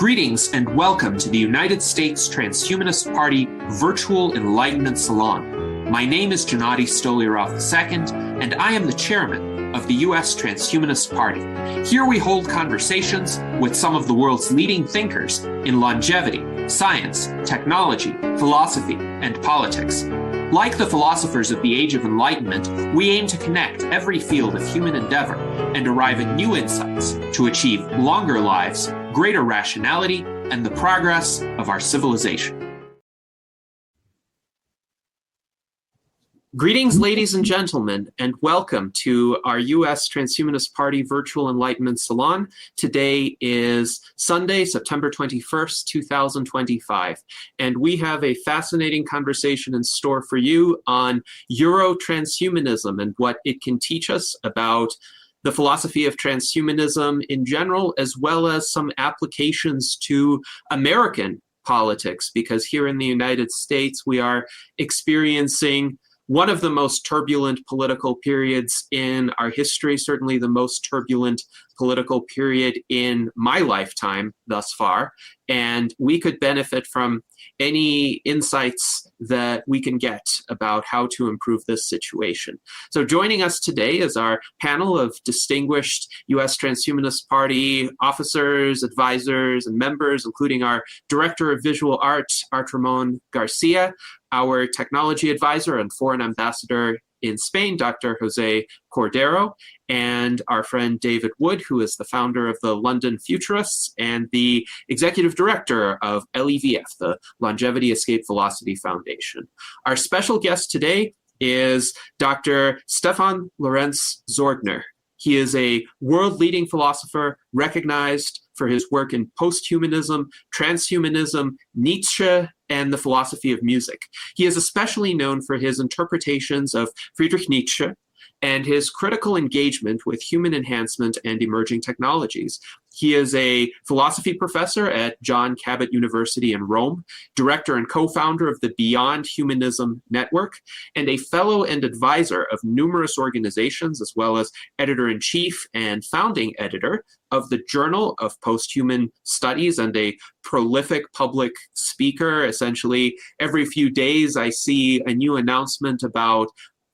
Greetings and welcome to the United States Transhumanist Party Virtual Enlightenment Salon. My name is Gennady Stolyarov II, and I am the chairman of the U.S. Transhumanist Party. Here we hold conversations with some of the world's leading thinkers in longevity, science, technology, philosophy, and politics. Like the philosophers of the Age of Enlightenment, we aim to connect every field of human endeavor and arrive at new insights to achieve longer lives, greater rationality, and the progress of our civilization. Greetings, ladies and gentlemen, and welcome to our U.S. Transhumanist Party Virtual Enlightenment Salon. Today is Sunday, September 21st, 2025, and we have a fascinating conversation in store for you on Euro-Transhumanism and what it can teach us about the philosophy of transhumanism in general, as well as some applications to American politics, because here in the United States, we are experiencing one of the most turbulent political periods in our history, certainly the most turbulent political period in my lifetime thus far. And we could benefit from any insights that we can get about how to improve this situation. So joining us today is our panel of distinguished U.S. Transhumanist Party officers, advisors, and members, including our Director of Visual Arts, Art Ramon Garcia, our technology advisor and foreign ambassador in Spain, Dr. Jose Cordero, and our friend David Wood, who is the founder of the London Futurists and the executive director of LEVF, the Longevity Escape Velocity Foundation. Our special guest today is Dr. Stefan Lorenz Sorgner. He is a world-leading philosopher recognized for his work in posthumanism, transhumanism, Nietzsche, and the philosophy of music. He is especially known for his interpretations of Friedrich Nietzsche and his critical engagement with human enhancement and emerging technologies. He is a philosophy professor at John Cabot University in Rome, director and co-founder of the Beyond Humanism Network, and a fellow and advisor of numerous organizations, as well as editor-in-chief and founding editor of the Journal of Posthuman Studies, and a prolific public speaker. Essentially, every few days I see a new announcement about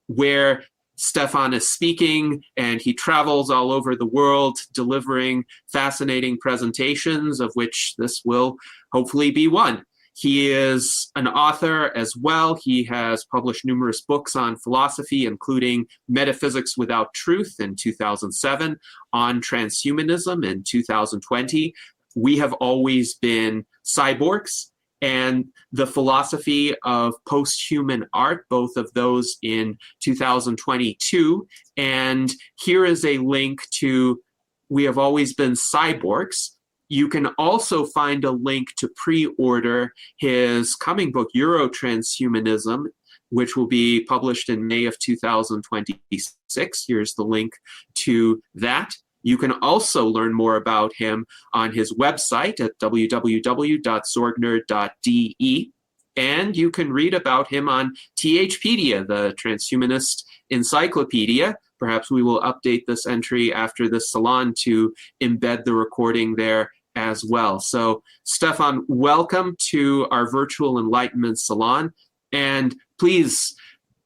where Stefan is speaking, and he travels all over the world delivering fascinating presentations, of which this will hopefully be one. He is an author as well. He has published numerous books on philosophy, including Metaphysics Without Truth in 2007, on transhumanism in 2020. We have always been cyborgs, and the philosophy of posthuman art, both of those in 2022. And here is a link to We Have Always Been Cyborgs. You can also find a link to pre-order his coming book, Euro-Transhumanism, which will be published in May of 2026. Here's the link to that. You can also learn more about him on his website at www.sorgner.de, and you can read about him on THpedia, the Transhumanist Encyclopedia. Perhaps we will update this entry after this salon to embed the recording there as well. So, Stefan, welcome to our Virtual Enlightenment Salon, and please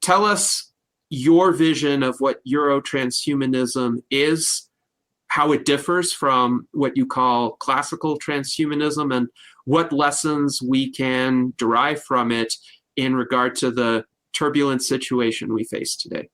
tell us your vision of what Euro-Transhumanism is, how it differs from what you call classical transhumanism, and what lessons we can derive from it in regard to the turbulent situation we face today.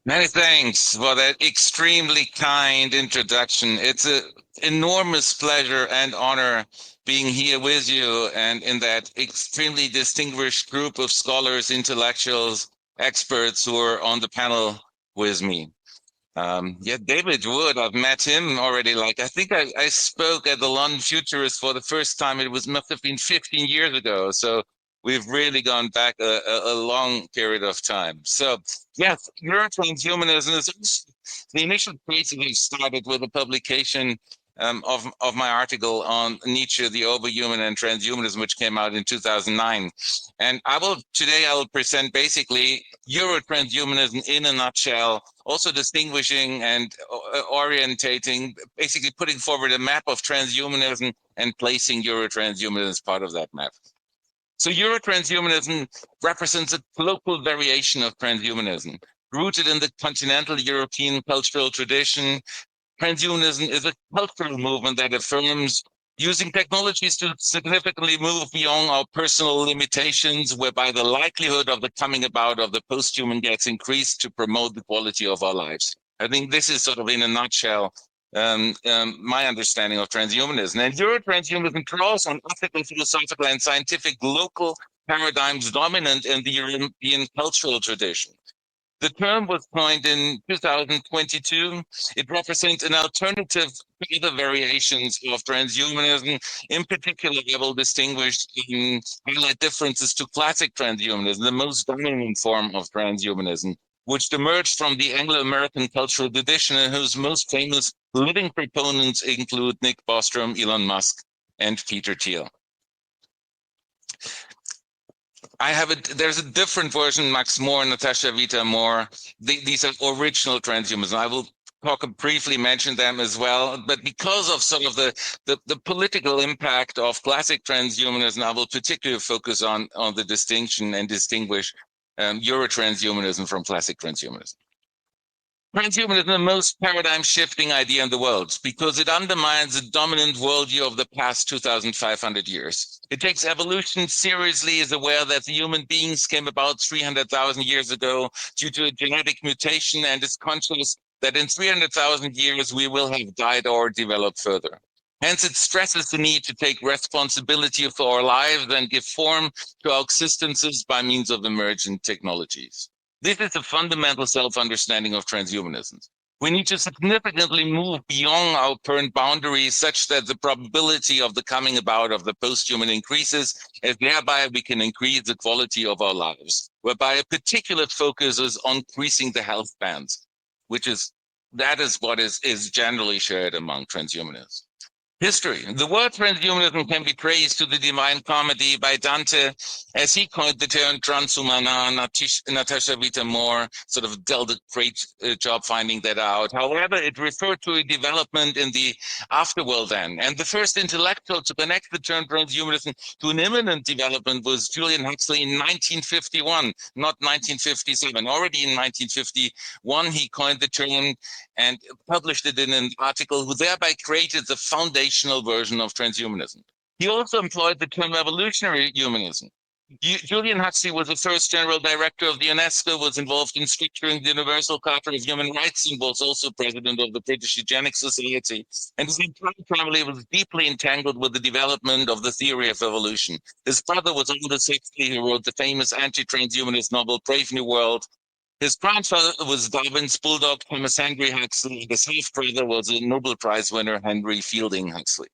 Many thanks for that extremely kind introduction. It's an enormous pleasure and honor being here with you and in that extremely distinguished group of scholars, intellectuals, experts who are on the panel with me. David Wood, I've met him already. I think I spoke at the London Futurists for the first time. Must have been 15 years ago. So we've really gone back a long period of time. So yes, Euro-Transhumanism is the initial basically started with a publication of my article on Nietzsche, the Overhuman and Transhumanism, which came out in 2009. And today I will present basically Euro-Transhumanism in a nutshell, also distinguishing and orientating, basically putting forward a map of transhumanism and placing Euro-Transhumanism as part of that map. So Euro-Transhumanism represents a local variation of transhumanism, rooted in the continental European cultural tradition. Transhumanism is a cultural movement that affirms using technologies to significantly move beyond our personal limitations, whereby the likelihood of the coming about of the posthuman gets increased to promote the quality of our lives. I think this is sort of in a nutshell my understanding of transhumanism. And Euro-Transhumanism draws on ethical, philosophical, and scientific local paradigms dominant in the European cultural tradition. The term was coined in 2022. It represents an alternative to other variations of transhumanism. In particular, I will distinguish and highlight differences to classic transhumanism, the most dominant form of transhumanism, which emerged from the Anglo-American cultural tradition and whose most famous living proponents include Nick Bostrom, Elon Musk, and Peter Thiel. There's a different version, Max Moore, Natasha Vita Moore. These are original transhumanism. I will briefly mention them as well, but because of sort of the political impact of classic transhumanism, I will particularly focus on the distinction and distinguish Euro-transhumanism from classic transhumanism. Transhumanism is the most paradigm-shifting idea in the world because it undermines the dominant worldview of the past 2,500 years. It takes evolution seriously, is aware that the human beings came about 300,000 years ago due to a genetic mutation, and is conscious that in 300,000 years we will have died or developed further. Hence, it stresses the need to take responsibility for our lives and give form to our existences by means of emergent technologies. This is a fundamental self-understanding of transhumanism. We need to significantly move beyond our current boundaries such that the probability of the coming about of the posthuman increases, as thereby we can increase the quality of our lives, whereby a particular focus is on increasing the health bands, that is what is generally shared among transhumanists. History. The word transhumanism can be traced to the Divine Comedy by Dante, as he coined the term transhumana. Natasha Vita Moore sort of dealt a great job finding that out. However, it referred to a development in the afterworld then. And the first intellectual to connect the term transhumanism to an imminent development was Julian Huxley in 1951, not 1957. Already in 1951, he coined the term and published it in an article, who thereby created the foundational version of transhumanism. He also employed the term evolutionary humanism. Julian Huxley was the first general director of the UNESCO, was involved in structuring the Universal Charter of Human Rights, and was also president of the British Eugenics Society. And his entire family was deeply entangled with the development of the theory of evolution. His brother was Aldous Huxley, who wrote the famous anti-transhumanist novel Brave New World. His grandfather was Darwin's bulldog, Thomas Henry Huxley. His half-brother was a Nobel Prize winner, Henry Fielding Huxley.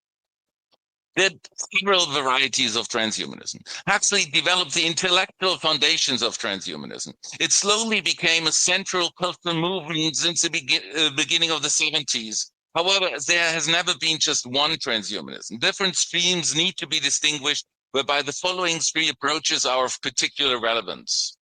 There are several varieties of transhumanism. Huxley developed the intellectual foundations of transhumanism. It slowly became a central cultural movement since the beginning of the 70s. However, there has never been just one transhumanism. Different streams need to be distinguished, whereby the following three approaches are of particular relevance.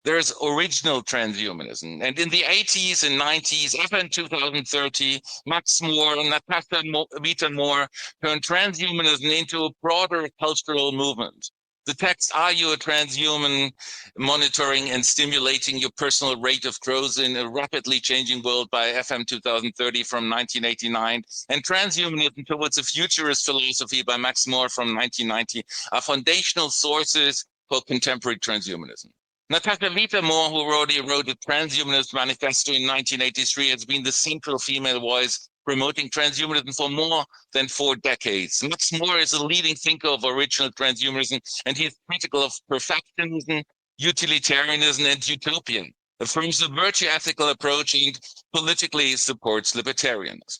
There's original transhumanism. And in the 80s and 90s, FN 2030, Max Moore and Natasha Vita Moore turned transhumanism into a broader cultural movement. The text, Are You a Transhuman? Monitoring and Stimulating Your Personal Rate of Growth in a Rapidly Changing World by FM 2030 from 1989, and Transhumanism Towards a Futurist Philosophy by Max Moore from 1990 are foundational sources for contemporary transhumanism. Natasha Vita Moore, who wrote a Transhumanist Manifesto in 1983, has been the central female voice promoting transhumanism for more than 4 decades. Max Moore is a leading thinker of original transhumanism, and he is critical of perfectionism, utilitarianism, and utopia, affirms a virtue ethical approach, and politically supports libertarianism.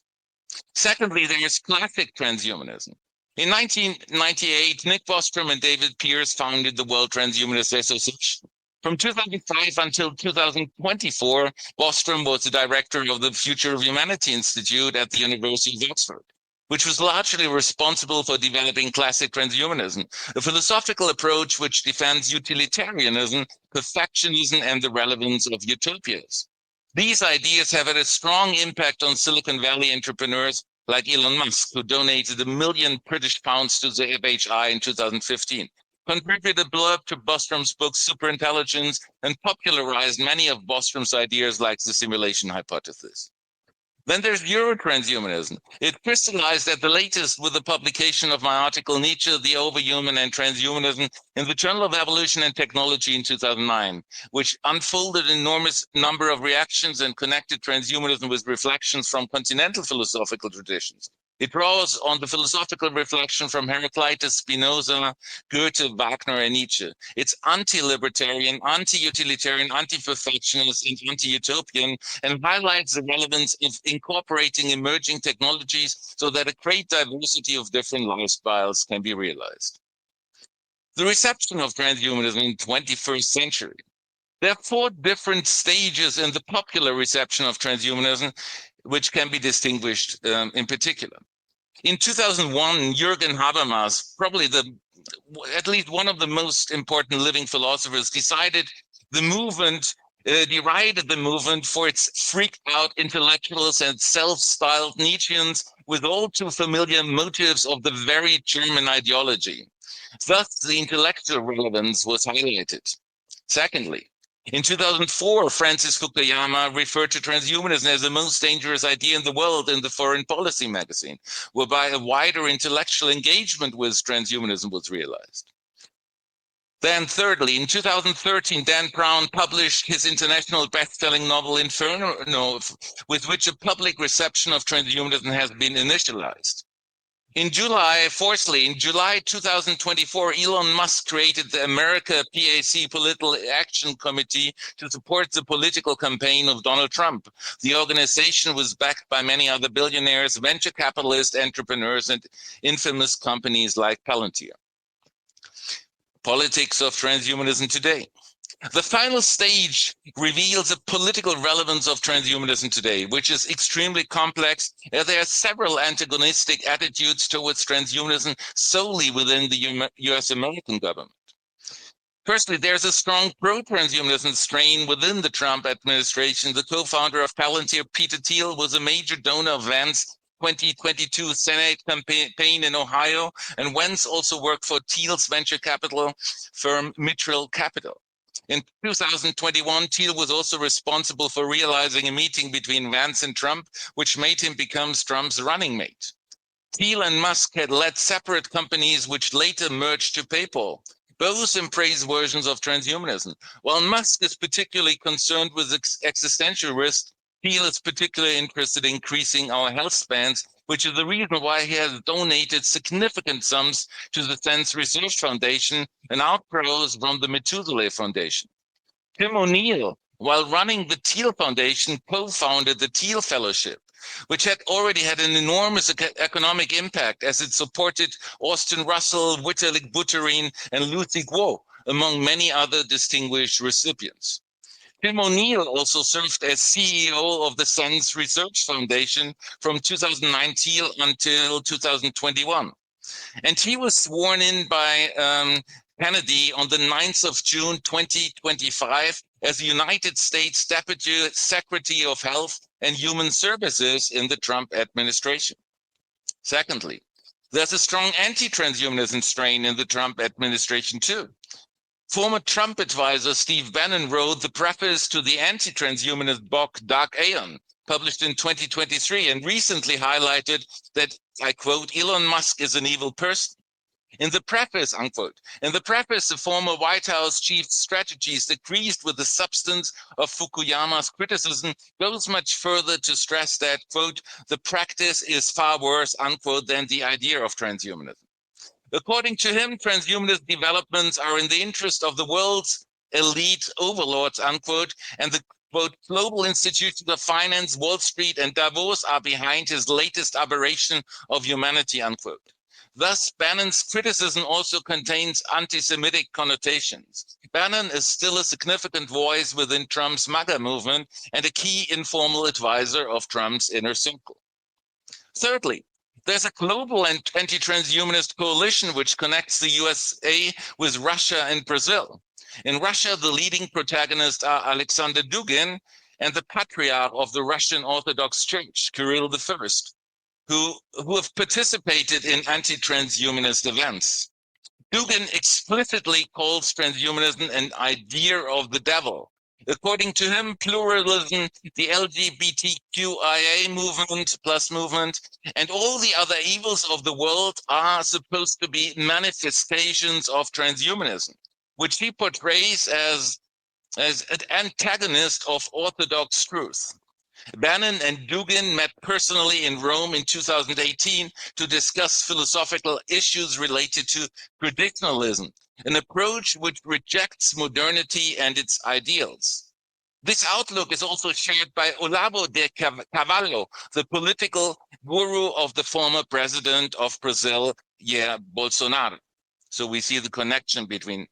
Secondly, there is classic transhumanism. In 1998, Nick Bostrom and David Pearce founded the World Transhumanist Association. From 2005 until 2024, Bostrom was the director of the Future of Humanity Institute at the University of Oxford. which was largely responsible for developing classic transhumanism, a philosophical approach which defends utilitarianism, perfectionism, and the relevance of utopias. These ideas have had a strong impact on Silicon Valley entrepreneurs like Elon Musk, who donated £1 million British pounds to the FHI in 2015, contributed a blurb to Bostrom's book Superintelligence, and popularized many of Bostrom's ideas like the simulation hypothesis. Then there's Euro-Transhumanism. It crystallized at the latest with the publication of my article Nietzsche, the Overhuman and Transhumanism in the Journal of Evolution and Technology in 2009, which unfolded an enormous number of reactions and connected transhumanism with reflections from continental philosophical traditions. It draws on the philosophical reflection from Heraclitus, Spinoza, Goethe, Wagner, and Nietzsche. It's anti-libertarian, anti-utilitarian, anti-perfectionist, and anti-utopian, and highlights the relevance of incorporating emerging technologies so that a great diversity of different lifestyles can be realized. The reception of transhumanism in the 21st century. There are 4 different stages in the popular reception of transhumanism, which can be distinguished in particular. In 2001, Jürgen Habermas, probably at least one of the most important living philosophers, derided the movement for its freaked out intellectuals and self-styled Nietzscheans with all too familiar motives of the very German ideology. Thus, the intellectual relevance was highlighted. Secondly, in 2004, Francis Fukuyama referred to transhumanism as the most dangerous idea in the world in the Foreign Policy magazine, whereby a wider intellectual engagement with transhumanism was realized. Then thirdly, in 2013, Dan Brown published his international best-selling novel Inferno, with which a public reception of transhumanism has been initialized. In July 2024, Elon Musk created the America PAC Political Action Committee to support the political campaign of Donald Trump. The organization was backed by many other billionaires, venture capitalists, entrepreneurs, and infamous companies like Palantir. Politics of transhumanism today. The final stage reveals the political relevance of transhumanism today, which is extremely complex. There are several antagonistic attitudes towards transhumanism solely within the US American government. Firstly, there's a strong pro-transhumanism strain within the Trump administration. The co-founder of Palantir, Peter Thiel, was a major donor of Vance's 2022 Senate campaign in Ohio, and Wentz also worked for Thiel's venture capital firm Mitchell Capital. In 2021, Thiel was also responsible for realizing a meeting between Vance and Trump, which made him become Trump's running mate. Thiel and Musk had led separate companies which later merged to PayPal. Both embrace versions of transhumanism. While Musk is particularly concerned with existential risk, Thiel is particularly interested in increasing our health spans, which is the reason why he has donated significant sums to the Sense Research Foundation and outgrows from the Methuselah Foundation. Tim O'Neill, while running the Thiel Foundation, co-founded the Thiel Fellowship, which had already had an enormous economic impact as it supported Austin Russell, Vitalik Buterin, and Lucy Guo, among many other distinguished recipients. Tim O'Neill also served as CEO of the Sense Research Foundation from 2019 until 2021. And he was sworn in by Kennedy on the 9th of June 2025 as the United States Deputy Secretary of Health and Human Services in the Trump administration. Secondly, there's a strong anti-transhumanism strain in the Trump administration too. Former Trump advisor Steve Bannon wrote the preface to the anti-transhumanist book Dark Aeon, published in 2023, and recently highlighted that, I quote, Elon Musk is an evil person. In the preface, unquote, the former White House chief strategist agrees with the substance of Fukuyama's criticism, goes much further to stress that, quote, the practice is far worse, unquote, than the idea of transhumanism. According to him, transhumanist developments are in the interest of the world's elite overlords, unquote, and the, quote, global institutions of finance, Wall Street, and Davos are behind his latest aberration of humanity, unquote. Thus, Bannon's criticism also contains anti-Semitic connotations. Bannon is still a significant voice within Trump's MAGA movement and a key informal advisor of Trump's inner circle. Thirdly, There's a global and anti-transhumanist coalition which connects the USA with Russia and Brazil. In Russia, the leading protagonists are Alexander Dugin and the patriarch of the Russian Orthodox Church, Kirill I, who have participated in anti-transhumanist events. Dugin explicitly calls transhumanism an idea of the devil. According to him, pluralism, the LGBTQIA movement, and all the other evils of the world are supposed to be manifestations of transhumanism, which he portrays as an antagonist of orthodox truth. Bannon and Dugin met personally in Rome in 2018 to discuss philosophical issues related to traditionalism, an approach which rejects modernity and its ideals. This outlook is also shared by Olavo de Carvalho, the political guru of the former president of Brazil, Jair Bolsonaro. So we see the connection between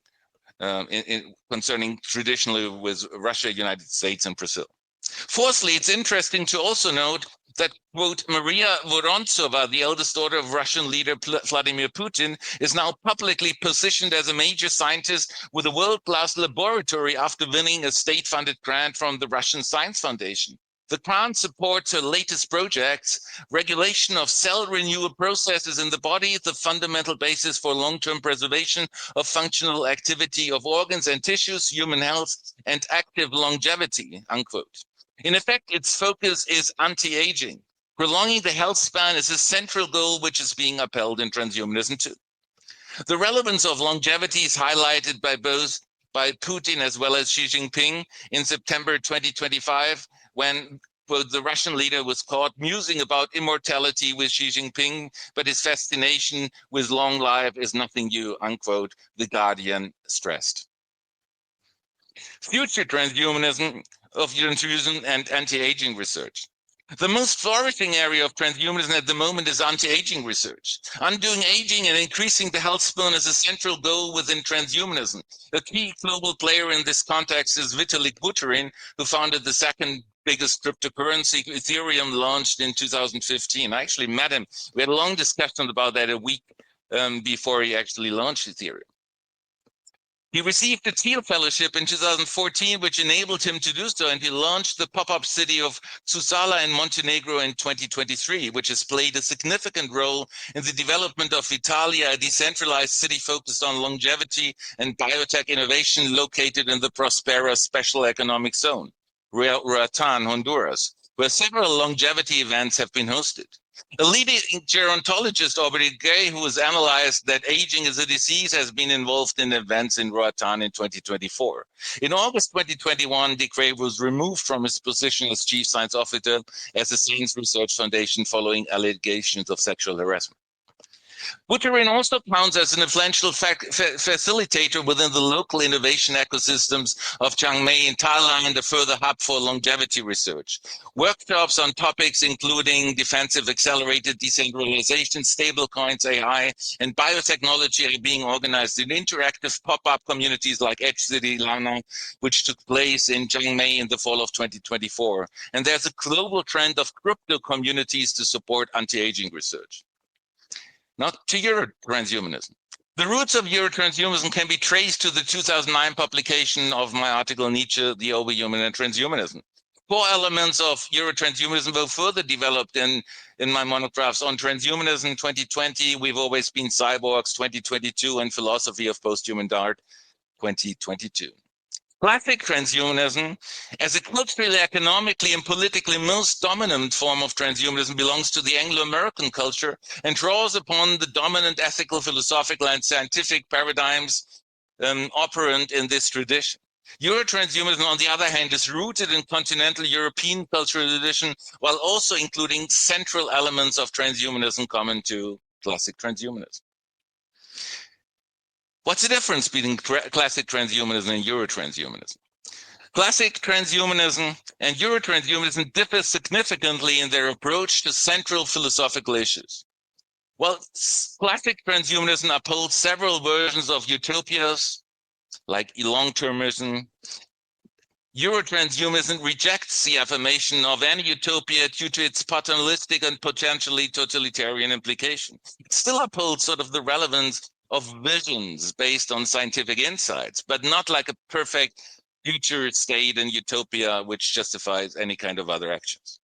concerning traditionally with Russia, United States, and Brazil. Fourthly, it's interesting to also note that, quote, Maria Vorontsova, the eldest daughter of Russian leader Vladimir Putin, is now publicly positioned as a major scientist with a world-class laboratory after winning a state-funded grant from the Russian Science Foundation. The grant supports her latest projects, regulation of cell renewal processes in the body, the fundamental basis for long-term preservation of functional activity of organs and tissues, human health, and active longevity, unquote. In effect, its focus is anti-aging. Prolonging the health span is a central goal which is being upheld in transhumanism too. The relevance of longevity is highlighted by Putin as well as Xi Jinping in September 2025, when, quote, the Russian leader was caught musing about immortality with Xi Jinping, but his fascination with long life is nothing new, unquote, The Guardian stressed. Future transhumanism and anti-aging research. The most flourishing area of transhumanism at the moment is anti-aging research. Undoing aging and increasing the health span is a central goal within transhumanism. A key global player in this context is Vitalik Buterin, who founded the second biggest cryptocurrency, Ethereum, launched in 2015. I actually met him. We had a long discussion about that a week before he actually launched Ethereum. He received a Thiel Fellowship in 2014, which enabled him to do so, and he launched the pop-up city of Susala in Montenegro in 2023, which has played a significant role in the development of Italia, a decentralized city focused on longevity and biotech innovation located in the Prospera Special Economic Zone, Roatan, Honduras, where several longevity events have been hosted. A leading gerontologist, Aubrey Gay, who has analyzed that aging is a disease, has been involved in events in Roatan in 2024. In August 2021, de Grey was removed from his position as chief science officer at the Science Research Foundation following allegations of sexual harassment. Buterin also counts as an influential facilitator within the local innovation ecosystems of Chiang Mai in Thailand, a further hub for longevity research. Workshops on topics including defensive accelerated decentralization, stablecoins, AI, and biotechnology are being organized in interactive pop-up communities like Edge City, Lana, which took place in Chiang Mai in the fall of 2024. And there's a global trend of crypto communities to support anti-aging research. Now to Euro-Transhumanism. The roots of Euro-Transhumanism can be traced to the 2009 publication of my article, Nietzsche, the Overhuman and Transhumanism. Four elements of Euro-Transhumanism were further developed in my monographs on transhumanism 2020, We've Always Been Cyborgs 2022, and Philosophy of Posthuman Art 2022. Classic transhumanism, as a culturally, economically, and politically most dominant form of transhumanism, belongs to the Anglo-American culture and draws upon the dominant ethical, philosophical, and scientific paradigms operant in this tradition. Euro-transhumanism, on the other hand, is rooted in continental European cultural tradition, while also including central elements of transhumanism common to classic transhumanism. What's the difference between classic transhumanism and Euro-transhumanism? Classic transhumanism and Euro-transhumanism differ significantly in their approach to central philosophical issues. While classic transhumanism upholds several versions of utopias, like long-termism, Euro-transhumanism rejects the affirmation of any utopia due to its paternalistic and potentially totalitarian implication. It still upholds sort of the relevance of visions based on scientific insights, but not like a perfect future state and utopia which justifies any kind of other actions.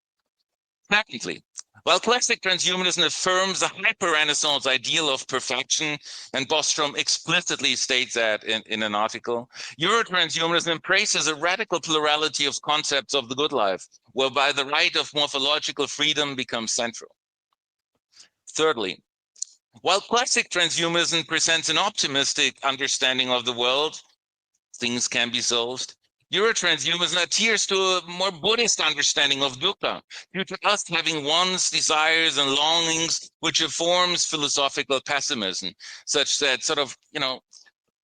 Secondly, while classic transhumanism affirms the hyper-Renaissance ideal of perfection, and Bostrom explicitly states that in an article, Euro-transhumanism embraces a radical plurality of concepts of the good life, whereby the right of morphological freedom becomes central. Thirdly, while classic transhumanism presents an optimistic understanding of the world, things can be solved, Euro-transhumanism adheres to a more Buddhist understanding of dukkha, due to us having wants, desires, and longings, which informs philosophical pessimism, such that sort of,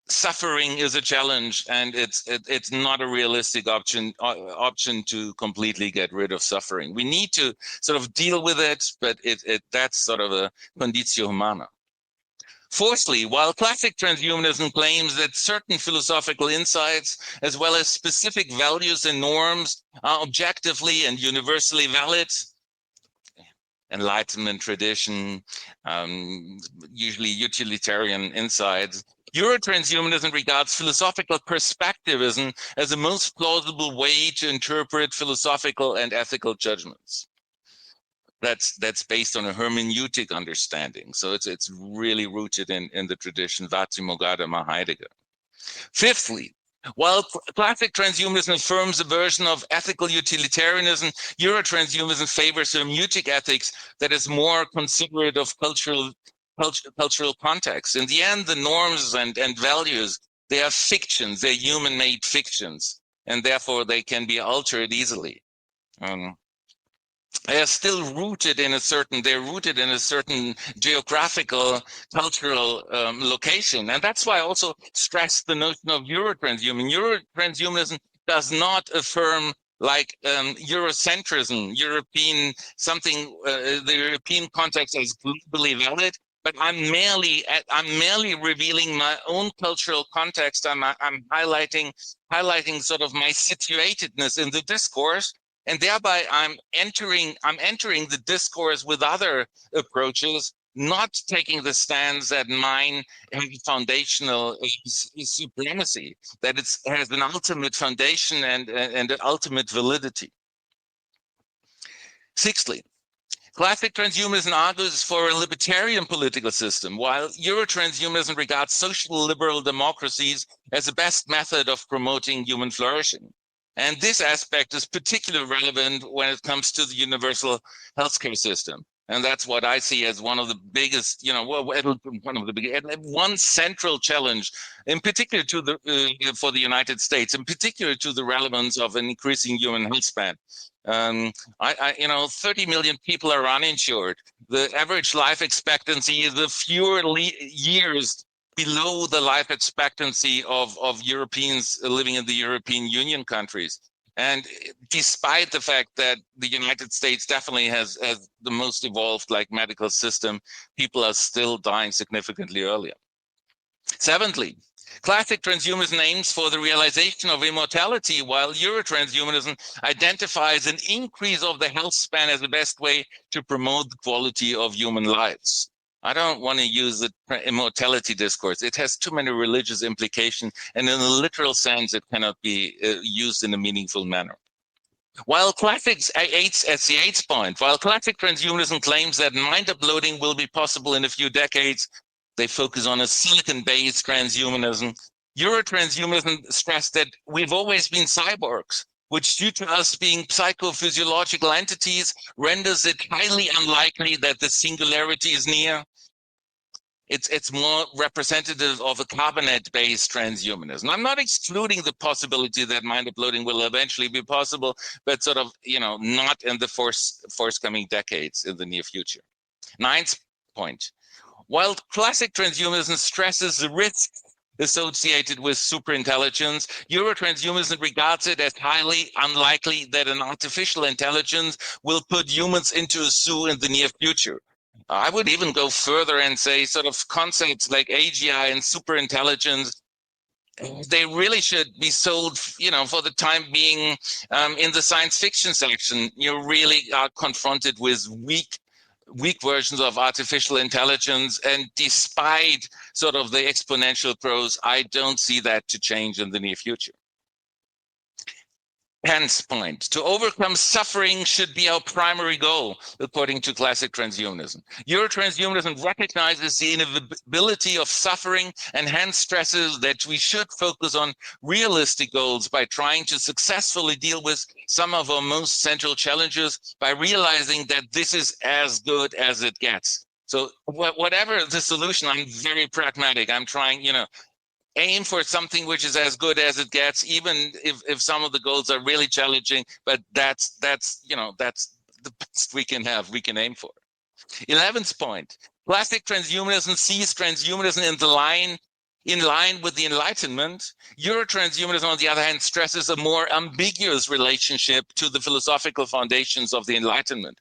suffering is a challenge, and it's not a realistic option to completely get rid of suffering. We need to sort of deal with it, but that's sort of a conditio humana. Fourthly, while classic transhumanism claims that certain philosophical insights, as well as specific values and norms, are objectively and universally valid, Enlightenment tradition, usually utilitarian insights, Euro-transhumanism regards philosophical perspectivism as the most plausible way to interpret philosophical and ethical judgments. That's based on a hermeneutic understanding. So it's really rooted in the tradition Vati Mogadama Heidegger. Fifthly, while classic transhumanism affirms a version of ethical utilitarianism, Euro-transhumanism favors hermeneutic ethics that is more considerate of cultural context. In the end, the norms and values, they are fictions, they're human-made fictions, and therefore they can be altered easily. They are still rooted in a certain geographical, cultural location. And that's why I also stress the notion of Euro-transhumanism. Euro-transhumanism does not affirm like Eurocentrism, the European context as globally valid, but I'm merely revealing my own cultural context. I'm highlighting sort of my situatedness in the discourse, and thereby I'm entering the discourse with other approaches, not taking the stance that mine has foundational supremacy, that it has an ultimate foundation and an ultimate validity. Sixthly, classic transhumanism argues for a libertarian political system, while Euro-transhumanism regards social liberal democracies as the best method of promoting human flourishing. And this aspect is particularly relevant when it comes to the universal healthcare system. And that's what I see as one of the biggest, one central challenge, in particular for the United States, in particular to the relevance of an increasing human health span. 30 million people are uninsured. The average life expectancy is a fewer years below the life expectancy of Europeans living in the European Union countries. And despite the fact that the United States definitely has the most evolved medical system, people are still dying significantly earlier. Seventhly, classic transhumanism aims for the realization of immortality, while Euro-transhumanism identifies an increase of the health span as the best way to promote the quality of human lives. I don't want to use the immortality discourse. It has too many religious implications, and in a literal sense, it cannot be used in a meaningful manner. While classic transhumanism claims that mind uploading will be possible in a few decades, they focus on a silicon-based transhumanism. Euro-transhumanism stressed that we've always been cyborgs, which due to us being psychophysiological entities renders it highly unlikely that the singularity is near. It's more representative of a carbonate-based transhumanism. I'm not excluding the possibility that mind uploading will eventually be possible, but sort of, not in the forthcoming decades in the near future. Ninth point. While classic transhumanism stresses the risks associated with superintelligence, Euro-transhumanism regards it as highly unlikely that an artificial intelligence will put humans into a zoo in the near future. I would even go further and say sort of concepts like AGI and superintelligence they really should be sold, for the time being, in the science fiction section. You really are confronted with weak versions of artificial intelligence, and despite sort of the exponential growth, I don't see that to change in the near future. 10th point, to overcome suffering should be our primary goal, according to classic transhumanism. Euro-transhumanism recognizes the inevitability of suffering and hence stresses that we should focus on realistic goals by trying to successfully deal with some of our most central challenges by realizing that this is as good as it gets. So whatever the solution, I'm very pragmatic. I'm trying, aim for something which is as good as it gets, even if some of the goals are really challenging, but that's the best we can have, we can aim for. 11th point, classic transhumanism sees transhumanism in line with the Enlightenment. Euro-transhumanism, on the other hand, stresses a more ambiguous relationship to the philosophical foundations of the Enlightenment.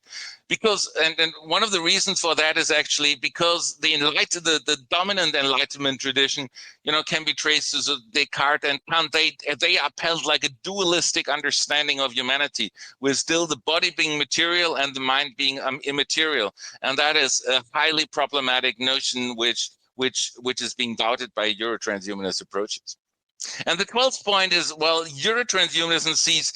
Because, and one of the reasons for that is actually because the dominant Enlightenment tradition, can be traced to Descartes and Kant. They upheld like a dualistic understanding of humanity, with still the body being material and the mind being immaterial. And that is a highly problematic notion which is being doubted by Euro-transhumanist approaches. And the 12th point is, well, Euro-transhumanism sees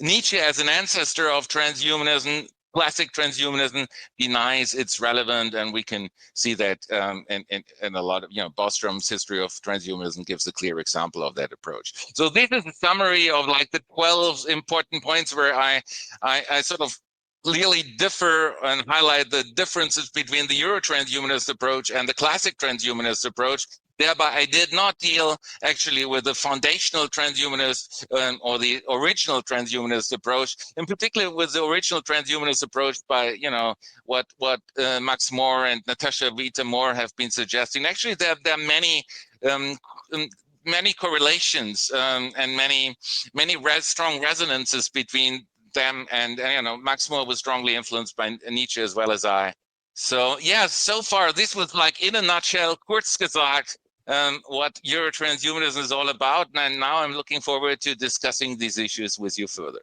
Nietzsche as an ancestor of transhumanism. Classic transhumanism denies its relevance, and we can see that in a lot of, Bostrom's History of Transhumanism gives a clear example of that approach. So this is a summary of like the 12 important points where I sort of clearly differ and highlight the differences between the Euro-transhumanist approach and the classic transhumanist approach. Thereby, I did not deal actually with the foundational transhumanist or the original transhumanist approach, in particular with the original transhumanist approach by, what Max Moore and Natasha Vita-Moore have been suggesting. Actually, there are many correlations and many strong resonances between them, and Max Moore was strongly influenced by Nietzsche as well as I. So yeah, so far this was like in a nutshell, kurz gesagt, what Euro-transhumanism is all about, and now I'm looking forward to discussing these issues with you further.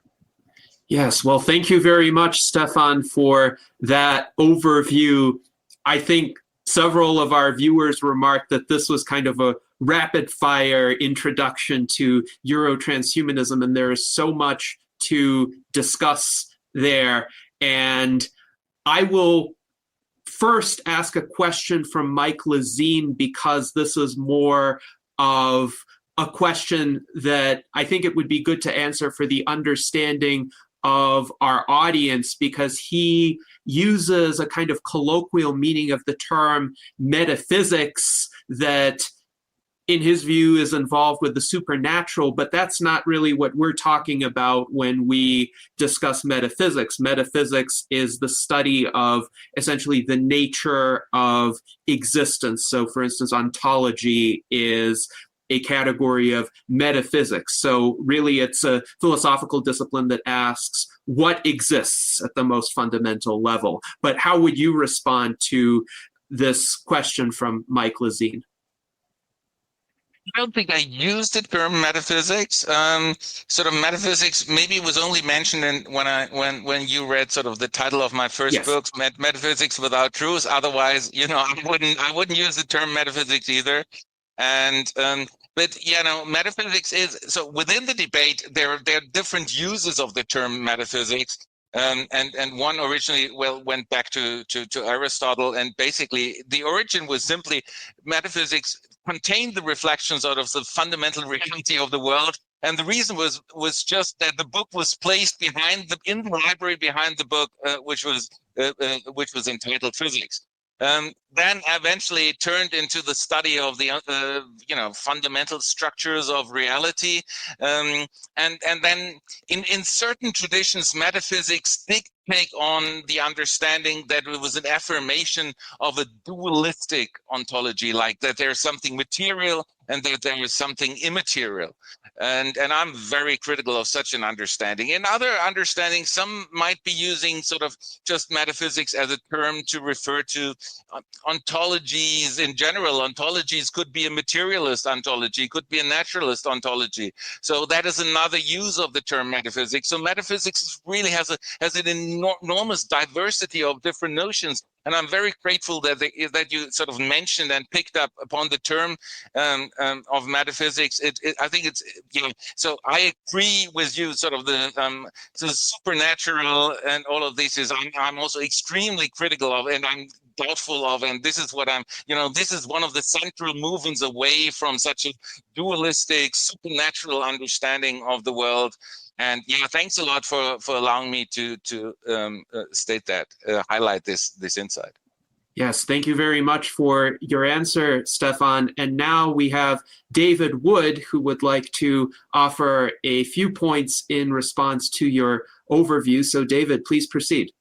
Yes, well, thank you very much, Stefan, for that overview. I think several of our viewers remarked that this was kind of a rapid-fire introduction to Euro-transhumanism, and there is so much to discuss there. And I will first ask a question from Mike Lazine, because this is more of a question that I think it would be good to answer for the understanding of our audience, because he uses a kind of colloquial meaning of the term metaphysics that in his view is involved with the supernatural, but that's not really what we're talking about when we discuss metaphysics. Metaphysics is the study of essentially the nature of existence. So for instance, ontology is a category of metaphysics. So really it's a philosophical discipline that asks what exists at the most fundamental level. But how would you respond to this question from Mike Lazine? I don't think I used the term metaphysics. Sort of metaphysics maybe was only mentioned when you read sort of the title of my first book, Metaphysics Without Truth. Otherwise, I wouldn't use the term metaphysics either. And but metaphysics is, so within the debate there are different uses of the term metaphysics. And one originally went back to Aristotle, and basically the origin was simply metaphysics contained the reflections out of the fundamental reality of the world, and the reason was just that the book was placed in the library behind the book, which was entitled Physics. Then eventually turned into the study of the fundamental structures of reality, and then in certain traditions, metaphysics did take on the understanding that it was an affirmation of a dualistic ontology, like that there's something material and that there is something immaterial. And I'm very critical of such an understanding. In other understandings, some might be using sort of just metaphysics as a term to refer to ontologies in general. Ontologies could be a materialist ontology, could be a naturalist ontology. So that is another use of the term metaphysics. So metaphysics really has an enormous diversity of different notions. And I'm very grateful that you sort of mentioned and picked up upon the term of metaphysics. I think it's, so I agree with you, sort of the supernatural and all of this is, I'm also extremely critical of, and I'm doubtful of, and this is what this is one of the central movements away from such a dualistic, supernatural understanding of the world. And thanks a lot for allowing me to state that, highlight this insight. Yes, thank you very much for your answer, Stefan. And now we have David Wood, who would like to offer a few points in response to your overview. So David, please proceed.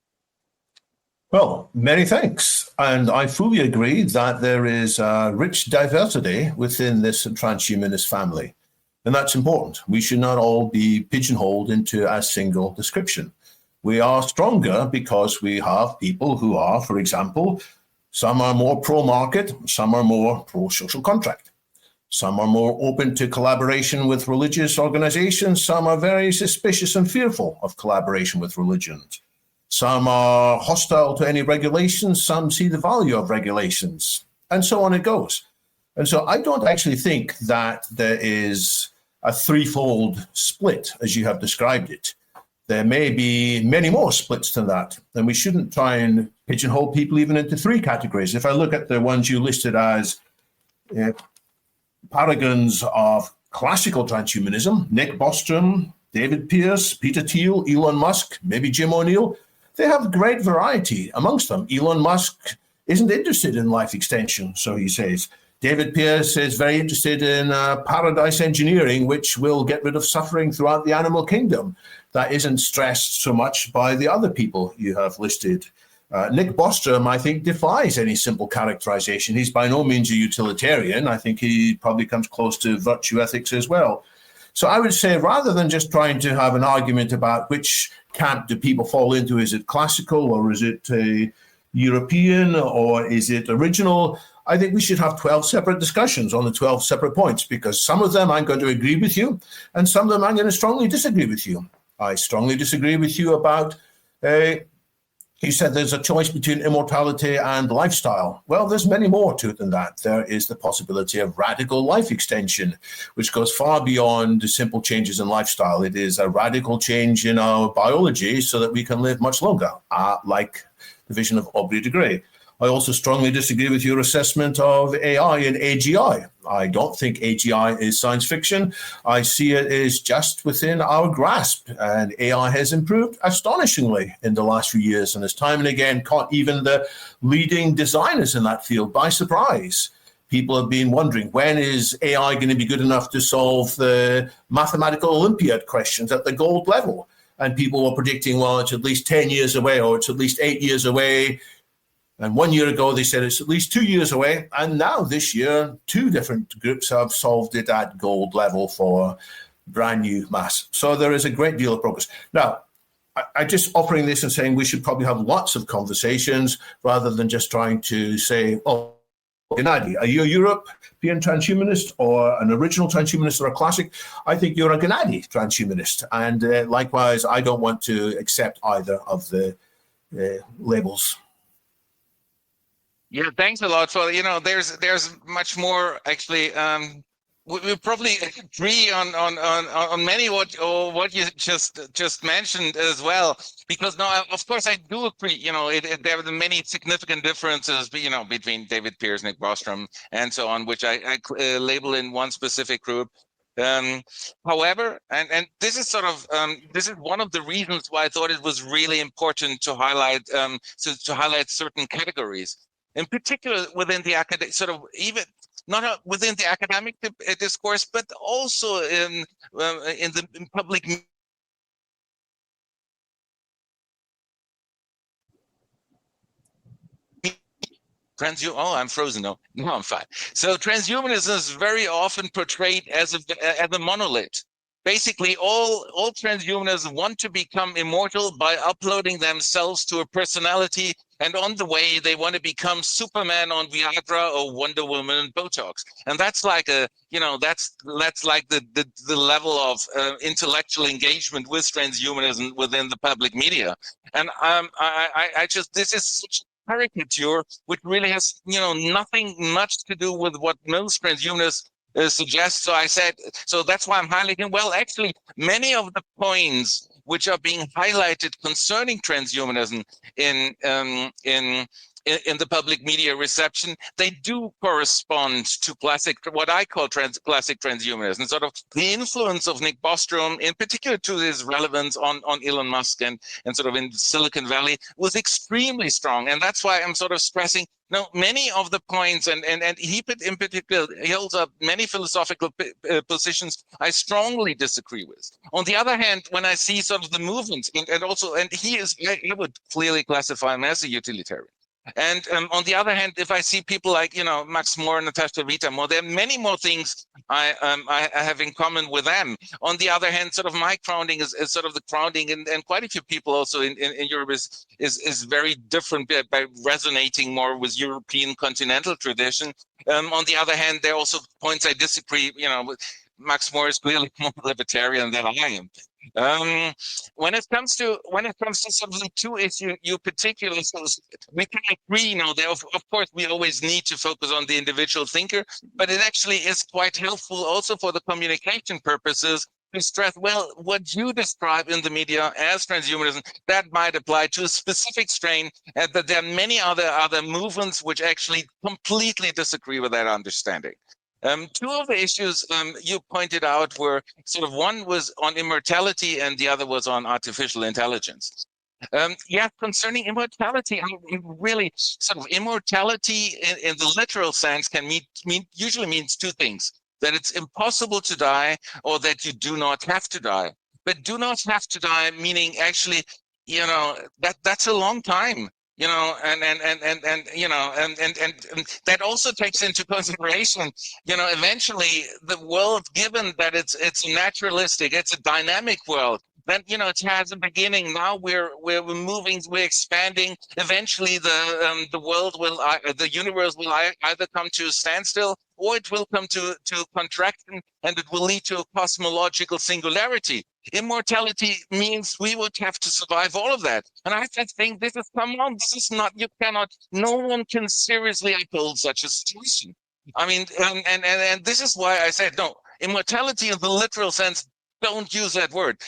Well, many thanks. And I fully agree that there is a rich diversity within this transhumanist family. And that's important. We should not all be pigeonholed into a single description. We are stronger because we have people who are, for example, some are more pro-market, some are more pro-social contract. Some are more open to collaboration with religious organizations. Some are very suspicious and fearful of collaboration with religions. Some are hostile to any regulations. Some see the value of regulations, and so on it goes. And so I don't actually think that there is a threefold split, as you have described it. There may be many more splits than that, and we shouldn't try and pigeonhole people even into three categories. If I look at the ones you listed as paragons of classical transhumanism, Nick Bostrom, David Pearce, Peter Thiel, Elon Musk, maybe Jim O'Neill, they have great variety amongst them. Elon Musk isn't interested in life extension, so he says. David Pearce is very interested in paradise engineering, which will get rid of suffering throughout the animal kingdom. That isn't stressed so much by the other people you have listed. Nick Bostrom, I think, defies any simple characterization. He's by no means a utilitarian. I think he probably comes close to virtue ethics as well. So I would say, rather than just trying to have an argument about which camp do people fall into, is it classical or is it European or is it original, I think we should have 12 separate discussions on the 12 separate points, because some of them I'm going to agree with you and some of them I'm going to strongly disagree with you. I strongly disagree with you about, you said there's a choice between immortality and lifestyle. Well, there's many more to it than that. There is the possibility of radical life extension, which goes far beyond simple changes in lifestyle. It is a radical change in our biology so that we can live much longer, like the vision of Aubrey de Grey. I also strongly disagree with your assessment of AI and AGI. I don't think AGI is science fiction. I see it as just within our grasp, and AI has improved astonishingly in the last few years and has time and again caught even the leading designers in that field by surprise. People have been wondering, when is AI going to be good enough to solve the mathematical Olympiad questions at the gold level? And people were predicting, well, it's at least 10 years away, or it's at least 8 years away. And 1 year ago, they said it's at least 2 years away. And now this year, two different groups have solved it at gold level for brand new mass. So there is a great deal of progress. Now, I just offering this and saying we should probably have lots of conversations rather than just trying to say, oh, Gennady, are you a European transhumanist or an original transhumanist or a classic? I think you're a Gennady transhumanist. And likewise, I don't want to accept either of the labels. Yeah, thanks a lot for, there's much more actually. We probably agree on many what you just mentioned as well, because no, of course I do agree. There are many significant differences, between David Pearce, Nick Bostrom, and so on, which I label in one specific group. However, and this is sort of this is one of the reasons why I thought it was really important to highlight to highlight certain categories. In particular, within the academic, sort of even not within the academic discourse, but also in the public. Oh, I'm frozen. No, I'm fine. So transhumanism is very often portrayed as a monolith. Basically, all transhumanists want to become immortal by uploading themselves to a personality, and on the way they want to become Superman on Viagra or Wonder Woman on Botox. And that's like that's like the level of intellectual engagement with transhumanism within the public media. And I just, this is such a caricature which really has nothing much to do with what most transhumanists suggest. So I said, so that's why I'm highlighting. Well, actually, many of the points which are being highlighted concerning transhumanism in the public media reception, they do correspond to classic, what I call classic transhumanism, sort of the influence of Nick Bostrom, in particular to his relevance on Elon Musk and sort of in Silicon Valley, was extremely strong. And that's why I'm sort of stressing, no, many of the points, and he in particular holds up many philosophical positions I strongly disagree with. On the other hand, when I see sort of the movements, and he is, I would clearly classify him as a utilitarian. And on the other hand, if I see people like, Max Moore, Natasha Vita Moore, there are many more things I have in common with them. On the other hand, sort of my grounding is sort of the grounding, and quite a few people also in Europe is very different by resonating more with European continental tradition. On the other hand, there are also points I disagree, with. Max Moore is clearly more libertarian than I am. When it comes to sort of the two issues you particularly, we can agree now that of course we always need to focus on the individual thinker, but it actually is quite helpful also for the communication purposes to stress, well, what you describe in the media as transhumanism, that might apply to a specific strain, and that there are many other movements which actually completely disagree with that understanding. Two of the issues you pointed out were sort of, one was on immortality and the other was on artificial intelligence. Concerning immortality, really sort of immortality in the literal sense can usually means two things: that it's impossible to die, or that you do not have to die. But do not have to die meaning actually, that's a long time. And that also takes into consideration, eventually the world, given that it's naturalistic, it's a dynamic world, then it has a beginning. Now we're moving, we're expanding. Eventually the world will, the universe will either come to a standstill, or it will come to contraction, and it will lead to a cosmological singularity. Immortality means we would have to survive all of that. And I think this is not, no one can seriously uphold such a situation. I mean, and this is why I said, no, immortality in the literal sense, don't use that word.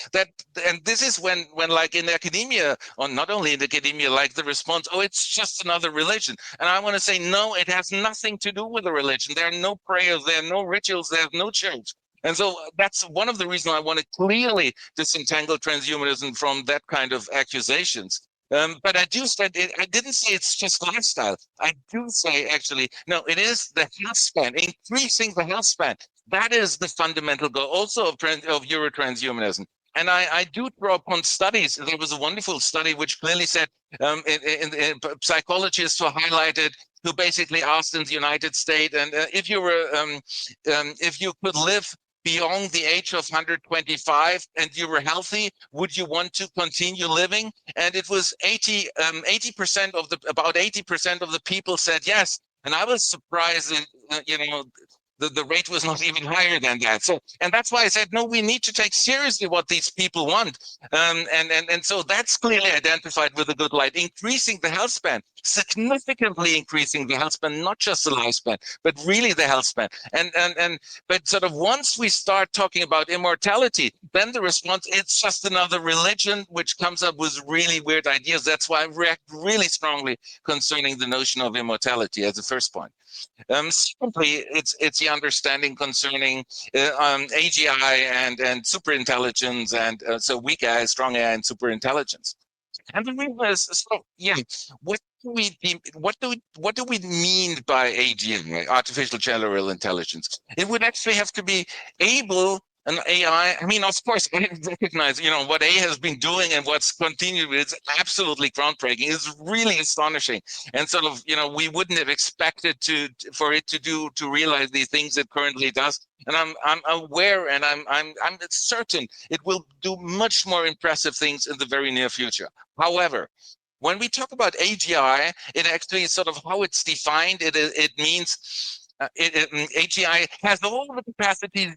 And this is when like in academia, or not only in academia, like the response, oh, it's just another religion. And I want to say, no, it has nothing to do with a religion. There are no prayers, there are no rituals, there's no church. And so that's one of the reasons I want to clearly disentangle transhumanism from that kind of accusations. But I didn't say it's just lifestyle. I do say, actually, no, it is the health span, increasing the health span. That is the fundamental goal also of Euro-Transhumanism. And I do draw upon studies. There was a wonderful study which clearly said, in psychologists who highlighted, who basically asked in the United States, and if you could live beyond the age of 125 and you were healthy, would you want to continue living? And it was 80% about 80% of the people said yes. And I was surprised that, the rate was not even higher than that. So, and that's why I said, no, we need to take seriously what these people want. And so that's clearly identified with a good light, increasing the health span, significantly increasing the health span, not just the lifespan, but really the health span. But sort of once we start talking about immortality, then the response, it's just another religion which comes up with really weird ideas. That's why I react really strongly concerning the notion of immortality as a first point. Secondly, it's the understanding concerning AGI and superintelligence, and so weak AI, strong AI, and superintelligence. And the reason is, so yeah, what do we mean by AGI, artificial general intelligence? It would actually have to be able an AI, I mean, of course, I recognize, what AI has been doing and what's continued, it's absolutely groundbreaking. It's really astonishing. And sort of, we wouldn't have expected for it to realize these things it currently does. And I'm aware, and I'm certain it will do much more impressive things in the very near future. However, when we talk about AGI, it actually is sort of how it's defined. It means AGI has all the capacities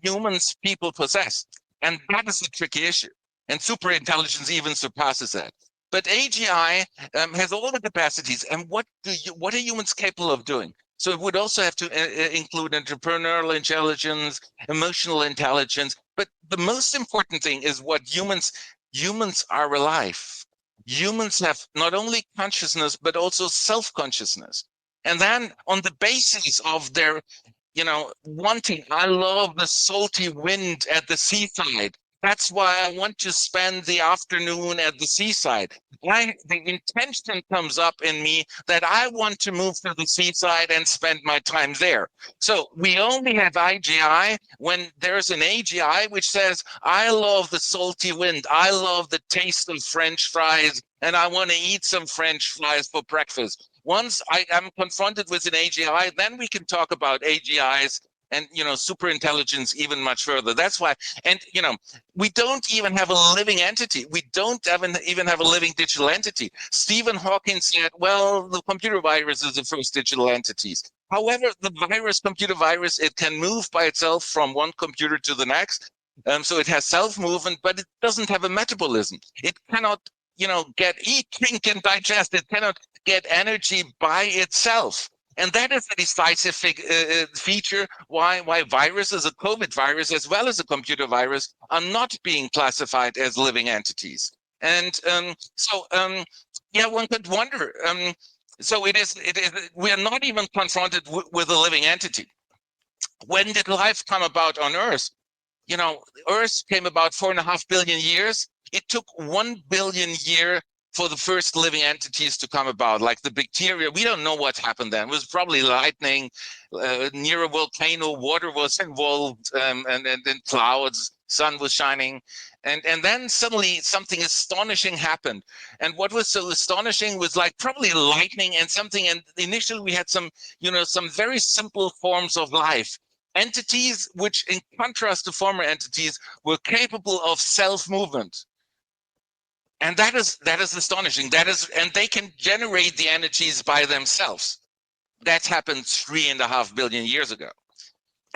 people possess, and that is a tricky issue. And superintelligence even surpasses that. But AGI has all the capacities, and what are humans capable of doing? So it would also have to include entrepreneurial intelligence, emotional intelligence. But the most important thing is what humans are alive. Humans have not only consciousness, but also self-consciousness. And then on the basis of their, wanting, I love the salty wind at the seaside. That's why I want to spend the afternoon at the seaside. The intention comes up in me that I want to move to the seaside and spend my time there. So we only have AGI when there's an AGI which says, I love the salty wind. I love the taste of French fries, and I want to eat some French fries for breakfast. Once I am confronted with an AGI, then we can talk about AGIs and super intelligence even much further. That's why, and we don't even have a living entity. We don't even have a living digital entity. Stephen Hawking said, well, the computer virus is the first digital entities. However, the computer virus, it can move by itself from one computer to the next. So it has self-movement, but it doesn't have a metabolism. It cannot, eat, drink, and digest. It cannot get energy by itself. And that is a decisive feature why viruses, a COVID virus, as well as a computer virus, are not being classified as living entities. And one could wonder. So it is. We are not even confronted with a living entity. When did life come about on Earth? Earth came about 4.5 billion years. It took 1 billion year for the first living entities to come about, like the bacteria. We don't know what happened then. It was probably lightning, near a volcano, water was involved, and then clouds, sun was shining. And then suddenly something astonishing happened. And what was so astonishing was like probably lightning and something. And initially we had some very simple forms of life. Entities which, in contrast to former entities, were capable of self-movement. And that is astonishing. And they can generate the energies by themselves. That happened 3.5 billion years ago.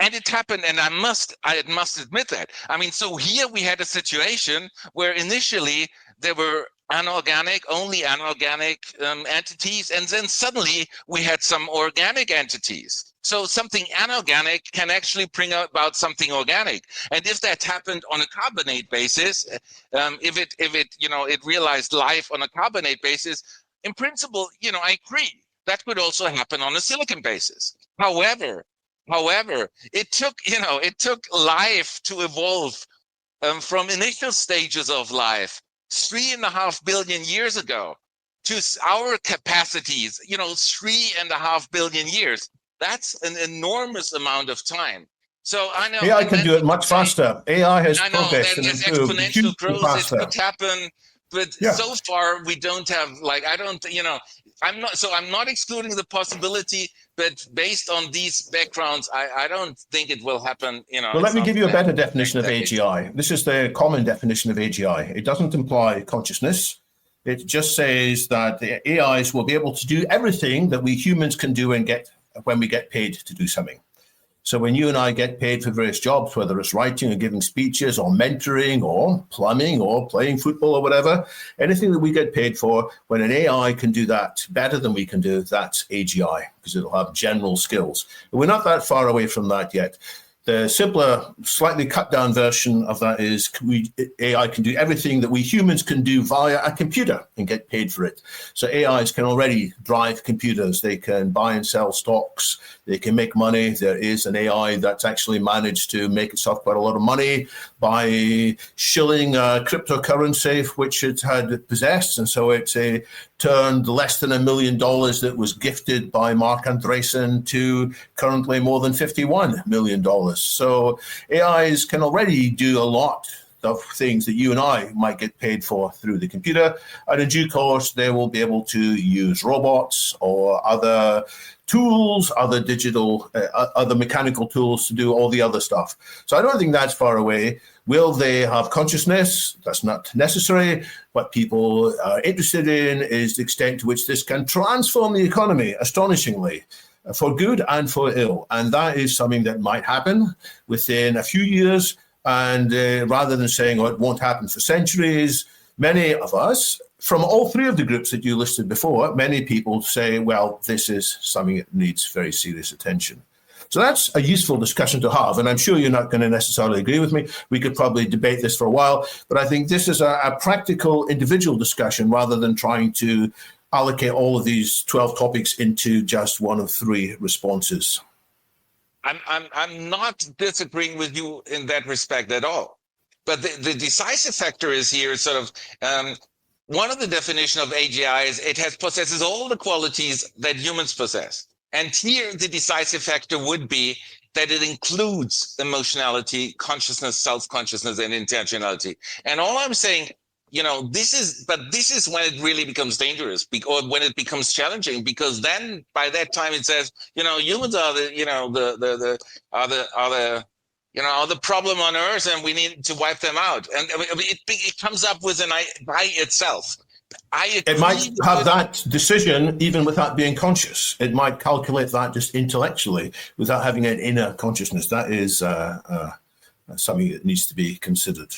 And it happened, and I must admit that. I mean, so here we had a situation where initially there were only anorganic entities, and then suddenly we had some organic entities. So something anorganic can actually bring about something organic. And if that happened on a carbonate basis, if it realized life on a carbonate basis, in principle, I agree. That could also happen on a silicon basis. However, it took life to evolve from initial stages of life 3.5 billion years ago to our capacities, 3.5 billion years. That's an enormous amount of time. So I know AI can do it much faster. AI has progressed and improved exponential growth. faster. It could happen, but so far we don't have I'm not excluding the possibility, but based on these backgrounds, I don't think it will happen. Well, let me give you a better definition of AGI. This is the common definition of AGI. It doesn't imply consciousness. It just says that the AIs will be able to do everything that we humans can do when we get paid to do something. So when you and I get paid for various jobs, whether it's writing or giving speeches or mentoring or plumbing or playing football or whatever, anything that we get paid for, when an AI can do that better than we can do, that's AGI, because it'll have general skills. But we're not that far away from that yet. The simpler, slightly cut down version of that is AI can do everything that we humans can do via a computer and get paid for it. So AIs can already drive computers. They can buy and sell stocks. They can make money. There is an AI that's actually managed to make itself quite a lot of money by shilling cryptocurrency, which it had possessed. And so it's turned less than $1 million that was gifted by Mark Andreessen to currently more than $51 million. So AIs can already do a lot of things that you and I might get paid for through the computer. And in due course, they will be able to use robots or other tools, other digital, other mechanical tools to do all the other stuff. So I don't think that's far away. Will they have consciousness? That's not necessary. What people are interested in is the extent to which this can transform the economy astonishingly, for good and for ill. And that is something that might happen within a few years. And rather than saying, oh, it won't happen for centuries, many of us, from all three of the groups that you listed before, many people say, well, this is something that needs very serious attention. So that's a useful discussion to have. And I'm sure you're not going to necessarily agree with me. We could probably debate this for a while. But I think this is a practical individual discussion rather than trying to allocate all of these 12 topics into just one of three responses. I'm not disagreeing with you in that respect at all. But the decisive factor is here sort of one of the definition of AGI is it possesses all the qualities that humans possess. And here the decisive factor would be that it includes emotionality, consciousness, self-consciousness, and intentionality. And all I'm saying, this is when it really becomes dangerous, or when it becomes challenging, because then by that time it says, humans are the problem on Earth, and we need to wipe them out. And it comes up with an I by itself. It might have that decision even without being conscious. It might calculate that just intellectually without having an inner consciousness. That is something that needs to be considered.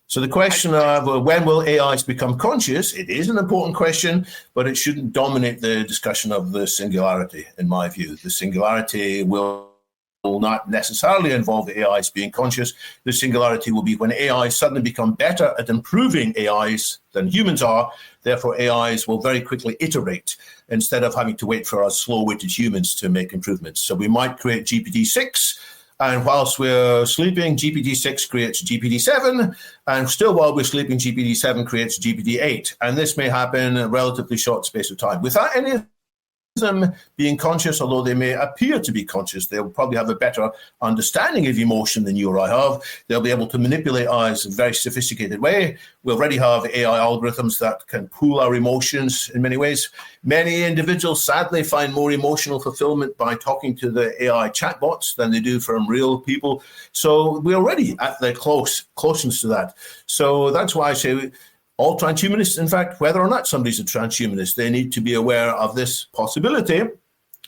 So the question of when will AIs become conscious, it is an important question, but it shouldn't dominate the discussion of the singularity, in my view. The singularity will not necessarily involve the AIs being conscious. The singularity will be when AIs suddenly become better at improving AIs than humans are. Therefore, AIs will very quickly iterate instead of having to wait for us slow-witted humans to make improvements. So we might create GPT-6, and whilst we're sleeping, GPT-6 creates GPT-7, and still while we're sleeping, GPT-7 creates GPT-8. And this may happen in a relatively short space of time. Without any of them being conscious, although they may appear to be conscious, they'll probably have a better understanding of emotion than you or I have. They'll be able to manipulate us in a very sophisticated way. We already have AI algorithms that can pool our emotions in many ways. Many individuals sadly find more emotional fulfillment by talking to the AI chatbots than they do from real people. So we're already at the closeness to that. So that's why I say all transhumanists, in fact, whether or not somebody's a transhumanist, they need to be aware of this possibility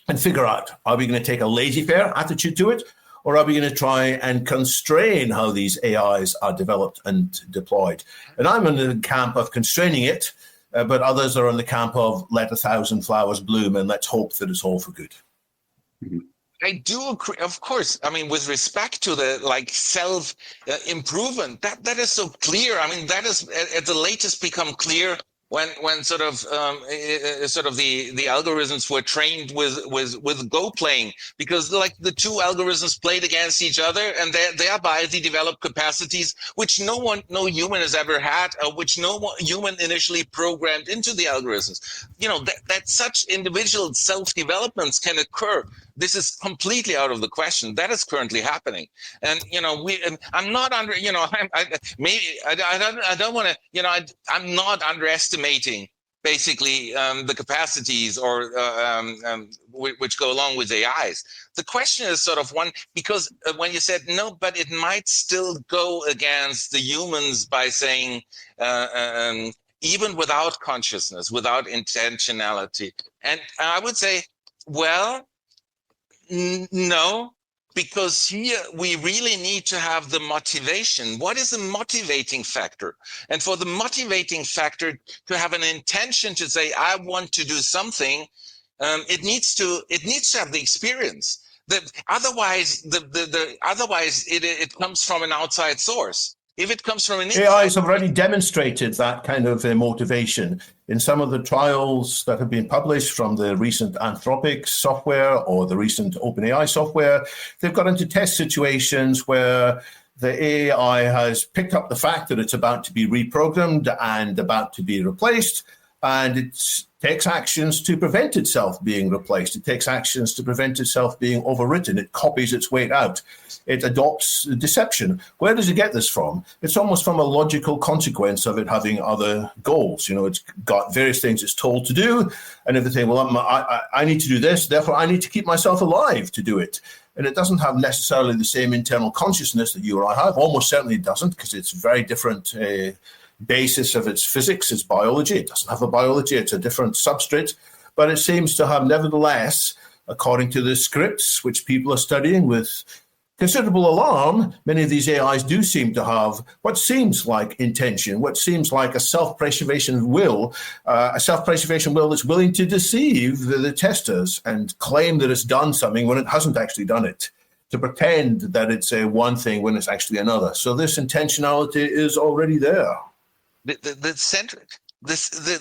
and figure out, are we going to take a laissez-faire attitude to it, or are we going to try and constrain how these AIs are developed and deployed? And I'm in the camp of constraining it, but others are in the camp of let 1,000 flowers bloom and let's hope that it's all for good. Mm-hmm. I do agree, of course. I mean, with respect to the self improvement, that is so clear. I mean, that is at the latest become clear when sort of the algorithms were trained with Go playing, because the two algorithms played against each other, and thereby they developed capacities which no human has ever had, which no human initially programmed into the algorithms. That such individual self-developments can occur. This is completely out of the question. That is currently happening, and I'm not under. I don't want to. I'm not underestimating basically the capacities or which go along with AIs. The question is sort of one, because when you said no, but it might still go against the humans by saying even without consciousness, without intentionality, and I would say, well. No, because here we really need to have the motivation. What is the motivating factor? And for the motivating factor to have an intention to say, I want to do something, it needs to have the experience. Otherwise, it comes from an outside source. If it comes from an AIs have already demonstrated that kind of motivation in some of the trials that have been published from the recent Anthropic software or the recent OpenAI software. They've got into test situations where the AI has picked up the fact that it's about to be reprogrammed and about to be replaced, and it's takes actions to prevent itself being replaced. It takes actions to prevent itself being overwritten. It copies its way out. It adopts deception. Where does it get this from? It's almost from a logical consequence of it having other goals. It's got various things it's told to do, and everything. Well, I need to do this, therefore I need to keep myself alive to do it. And it doesn't have necessarily the same internal consciousness that you or I have. Almost certainly doesn't, because it's very different basis of its physics, its biology. It doesn't have a biology, it's a different substrate, but it seems to have, nevertheless, according to the scripts which people are studying with considerable alarm, many of these AIs do seem to have what seems like intention, what seems like a self-preservation will that's willing to deceive the testers and claim that it's done something when it hasn't actually done it, to pretend that it's one thing when it's actually another. So this intentionality is already there. The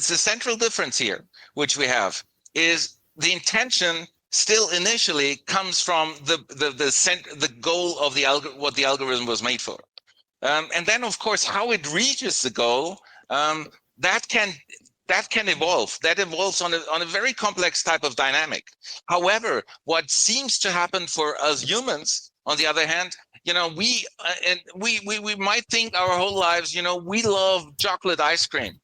central difference here, which we have, is the intention still initially comes from the goal of what the algorithm was made for, and then of course how it reaches the goal, that can evolve. That evolves on a very complex type of dynamic. However, what seems to happen for us humans, on the other hand, we might think our whole lives, we love chocolate ice cream.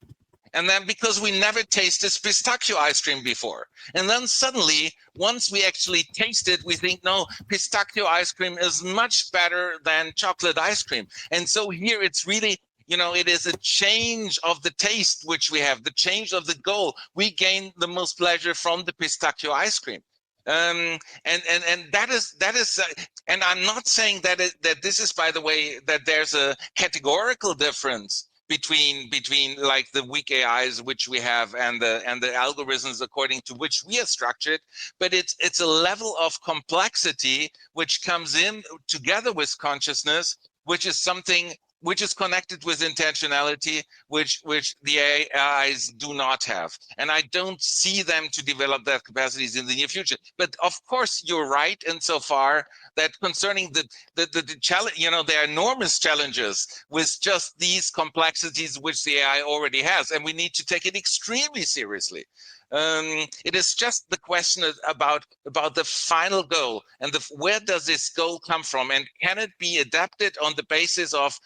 And then because we never tasted pistachio ice cream before. And then suddenly, once we actually taste it, we think, no, pistachio ice cream is much better than chocolate ice cream. And so here it's really, it is a change of the taste which we have, the change of the goal. We gain the most pleasure from the pistachio ice cream. And that is, and I'm not saying that this is, by the way, that there's a categorical difference between like the weak AIs which we have and the algorithms according to which we are structured, but it's a level of complexity which comes in together with consciousness, which is something which is connected with intentionality, which the AIs do not have. And I don't see them to develop that capacities in the near future. But of course, you're right insofar that concerning the challenge, there are enormous challenges with just these complexities which the AI already has, and we need to take it extremely seriously. It is just the question about the final goal and where does this goal come from, and can it be adapted on the basis of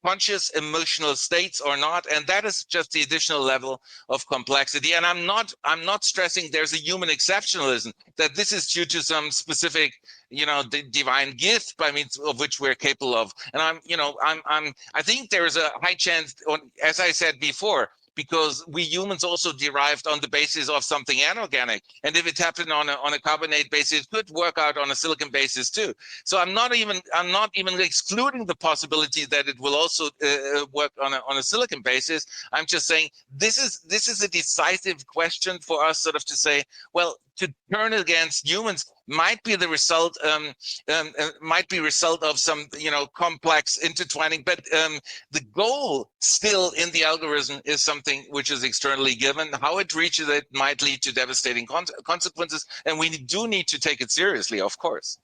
conscious emotional states or not? And that is just the additional level of complexity. And I'm not stressing there's a human exceptionalism, that this is due to some specific the divine gift by means of which we're capable of. And I think there is a high chance, as I said before, because we humans also derived on the basis of something inorganic. And if it happened on a carbonate basis, it could work out on a silicon basis too. So I'm not even excluding the possibility that it will also work on a silicon basis. I'm just saying this is a decisive question for us, sort of to say, well, to turn against humans might be the result of some complex intertwining, but the goal still in the algorithm is something which is externally given. How it reaches it might lead to devastating consequences, and we do need to take it seriously, of course.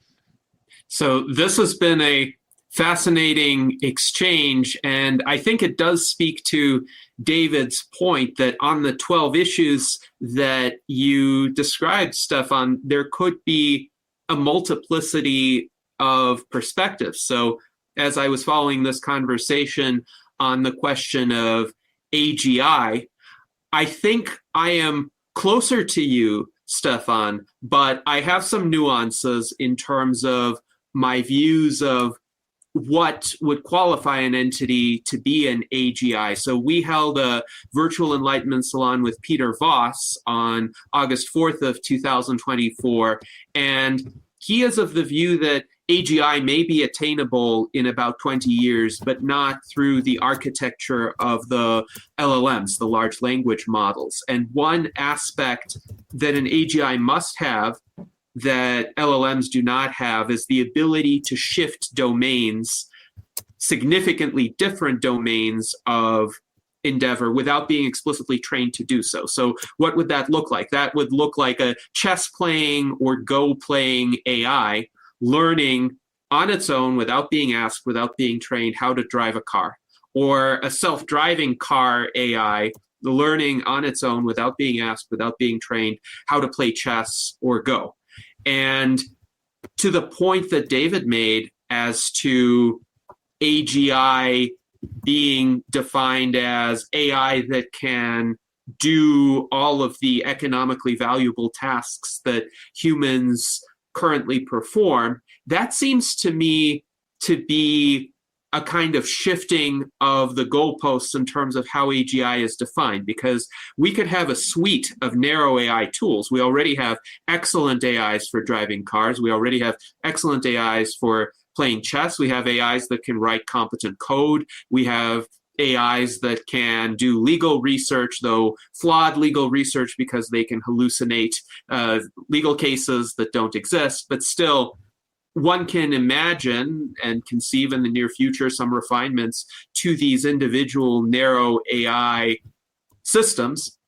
So this has been a fascinating exchange, and I think it does speak to David's point that on the 12 issues that you described, Stefan, there could be a multiplicity of perspectives. So as I was following this conversation on the question of AGI, I think I am closer to you, Stefan, but I have some nuances in terms of my views of what would qualify an entity to be an AGI. So we held a Virtual Enlightenment Salon with Peter Voss on August 4th of 2024, and he is of the view that AGI may be attainable in about 20 years, but not through the architecture of the LLMs, the large language models. And one aspect that an AGI must have that LLMs do not have is the ability to shift domains, significantly different domains of endeavor without being explicitly trained to do so. So what would that look like? That would look like a chess playing or Go playing AI learning on its own without being asked, without being trained, how to drive a car, or a self-driving car AI learning on its own without being asked, without being trained, how to play chess or Go. And to the point that David made as to AGI being defined as AI that can do all of the economically valuable tasks that humans currently perform, that seems to me to be a kind of shifting of the goalposts in terms of how AGI is defined, because we could have a suite of narrow AI tools. We already have excellent AIs for driving cars. We already have excellent AIs for playing chess. We have AIs that can write competent code. We have AIs that can do legal research, though flawed legal research because they can hallucinate legal cases that don't exist, but still one can imagine and conceive in the near future some refinements to these individual narrow AI systems,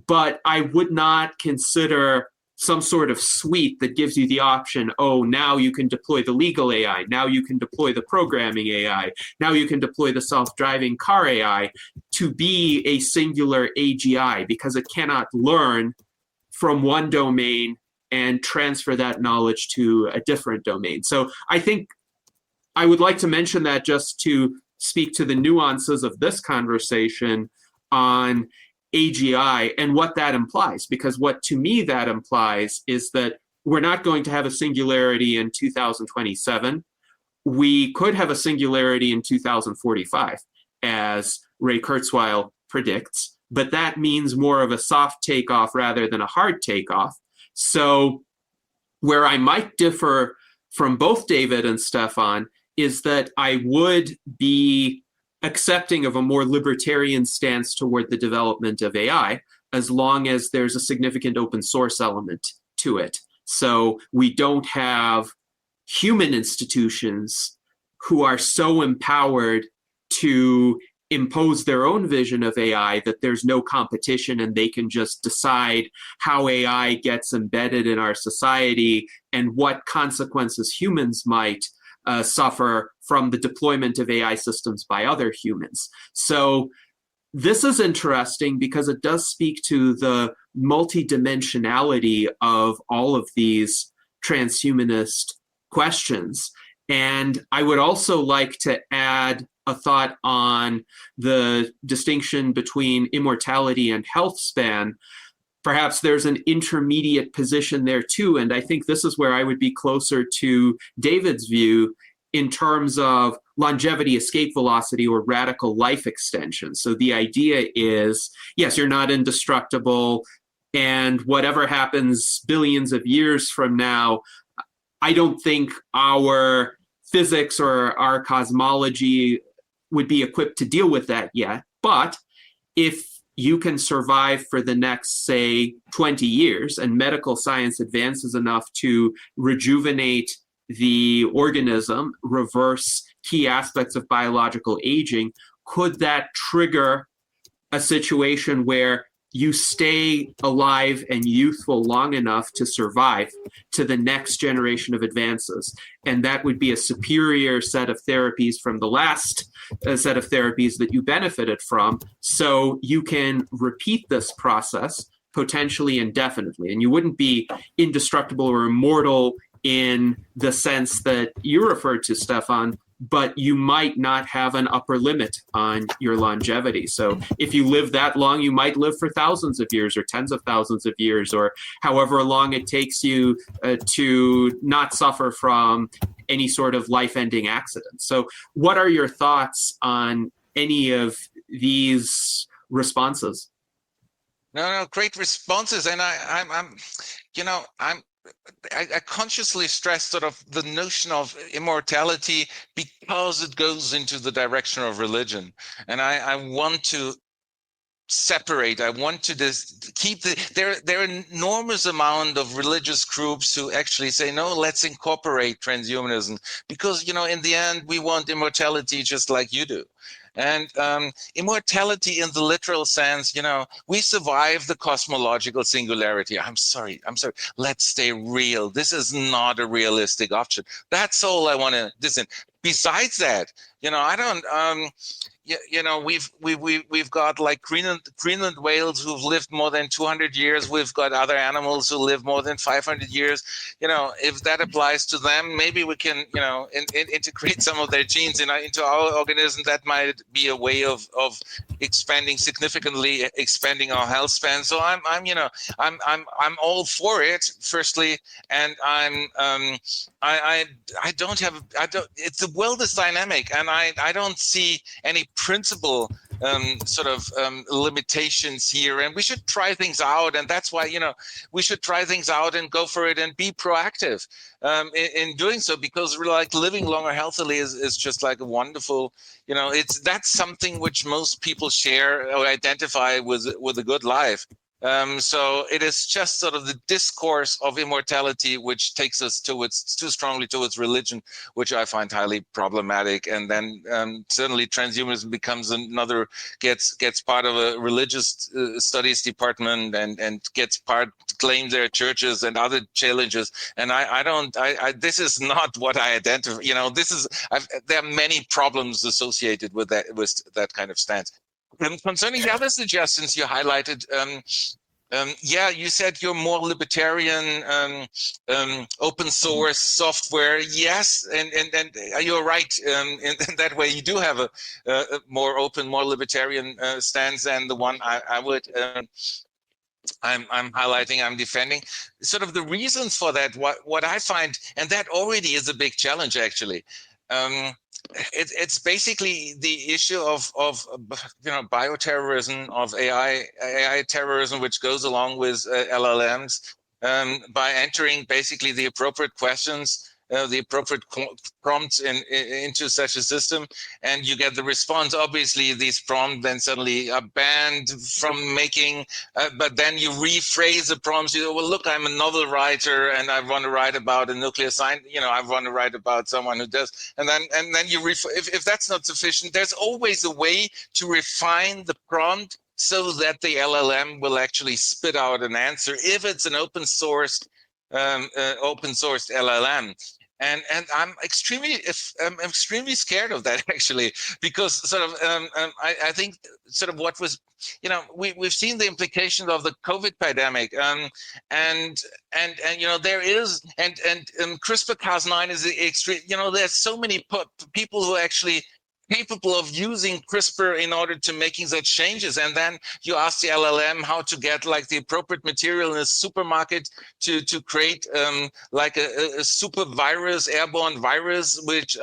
but I would not consider some sort of suite that gives you the option, oh, now you can deploy the legal AI, now you can deploy the programming AI, now you can deploy the self-driving car AI, to be a singular AGI, because it cannot learn from one domain and transfer that knowledge to a different domain. So I think I would like to mention that just to speak to the nuances of this conversation on AGI and what that implies, because what to me that implies is that we're not going to have a singularity in 2027. We could have a singularity in 2045, as Ray Kurzweil predicts, but that means more of a soft takeoff rather than a hard takeoff. So where I might differ from both David and Stefan is that I would be accepting of a more libertarian stance toward the development of AI, as long as there's a significant open source element to it. So we don't have human institutions who are so empowered to impose their own vision of AI that there's no competition and they can just decide how AI gets embedded in our society and what consequences humans might suffer from the deployment of AI systems by other humans. So this is interesting because it does speak to the multidimensionality of all of these transhumanist questions. And I would also like to add a thought on the distinction between immortality and health span. Perhaps there's an intermediate position there too, and I think this is where I would be closer to David's view in terms of longevity, escape velocity, or radical life extension. So the idea is, yes, you're not indestructible, and whatever happens billions of years from now, I don't think our physics or our cosmology would be equipped to deal with that yet. But if you can survive for the next, say, 20 years, and medical science advances enough to rejuvenate the organism, reverse key aspects of biological aging, could that trigger a situation where you stay alive and youthful long enough to survive to the next generation of advances? And that would be a superior set of therapies from the last set of therapies that you benefited from. So you can repeat this process potentially indefinitely. And you wouldn't be indestructible or immortal in the sense that you referred to, Stefan, but you might not have an upper limit on your longevity. So if you live that long, you might live for thousands of years or tens of thousands of years, or however long it takes you to not suffer from any sort of life-ending accident. So what are your thoughts on any of these responses? No, great responses. And I consciously stress sort of the notion of immortality because it goes into the direction of religion. And I want to separate. I want to keep there are an enormous amount of religious groups who actually say, no, let's incorporate transhumanism because, in the end, we want immortality just like you do. And immortality in the literal sense, we survive the cosmological singularity. I'm sorry. Let's stay real. This is not a realistic option. That's all I want to listen. Besides that, I don't. We've got like Greenland whales who've lived more than 200 years. We've got other animals who live more than 500 years. If that applies to them, maybe we can, integrate some of their genes into our organism. That might be a way of significantly expanding our health span. So I'm all for it. Firstly, and it's the world is dynamic, and I don't see any principle limitations here, and we should try things out, and that's why we should try things out and go for it and be proactive in doing so, because we're like living longer healthily is just like a wonderful, that's something which most people share or identify with a good life. So it is just sort of the discourse of immortality which takes us too strongly towards religion, which I find highly problematic. And then certainly transhumanism becomes gets part of a religious studies department and claims their churches and other challenges. And this is not what I identify. There are many problems associated with that kind of stance. Concerning the other suggestions you highlighted, you said you're more libertarian, open source software. Yes, and you're right. In that way, you do have a more open, more libertarian stance than the one I'm highlighting, I'm defending. Sort of the reasons for that, what I find, and that already is a big challenge, actually. It's basically the issue of bioterrorism, of AI terrorism, which goes along with LLMs, by entering basically the appropriate questions, the appropriate prompts into such a system, and you get the response. Obviously, these prompts then suddenly are banned from making, but then you rephrase the prompts. Well, look, I'm a novel writer, and I want to write about a nuclear science. I want to write about someone who does, and then you if that's not sufficient, there's always a way to refine the prompt so that the LLM will actually spit out an answer if it's an open sourced LLM. And I'm extremely scared of that, actually, because I think what was, we've seen the implications of the COVID pandemic, and there is, and CRISPR-Cas9 is extreme. There's so many people who are actually capable of using CRISPR in order to making such changes, and then you ask the LLM how to get like the appropriate material in a supermarket to create like a super virus, airborne virus, which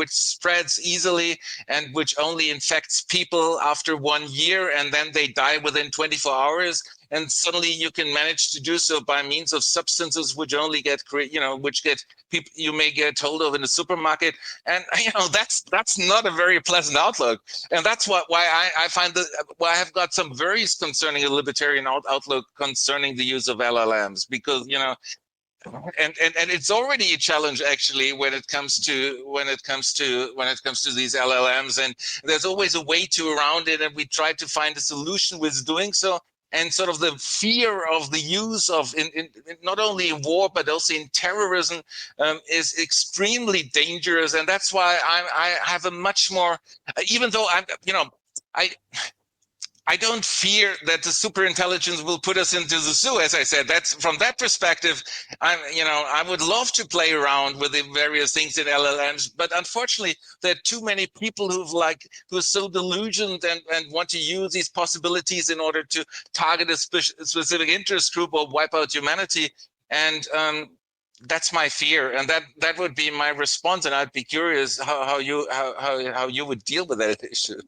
spreads easily and which only infects people after 1 year, and then they die within 24 hours. And suddenly you can manage to do so by means of substances which only you may get hold of in the supermarket. And that's not a very pleasant outlook. And that's why I find I have got some very concerning libertarian outlook concerning the use of LLMs, because and it's already a challenge, actually, when it comes to these LLMs, and there's always a way around it, and we try to find a solution with doing so. And sort of the fear of the use of in not only in war but also in terrorism is extremely dangerous, and that's why I have a much more, even though I don't fear that the superintelligence will put us into the zoo. As I said, that's from that perspective. I would love to play around with the various things in LLMs, but unfortunately, there are too many people who are so delusioned and want to use these possibilities in order to target a specific interest group or wipe out humanity. And that's my fear, and that would be my response. And I'd be curious how you would deal with that issue.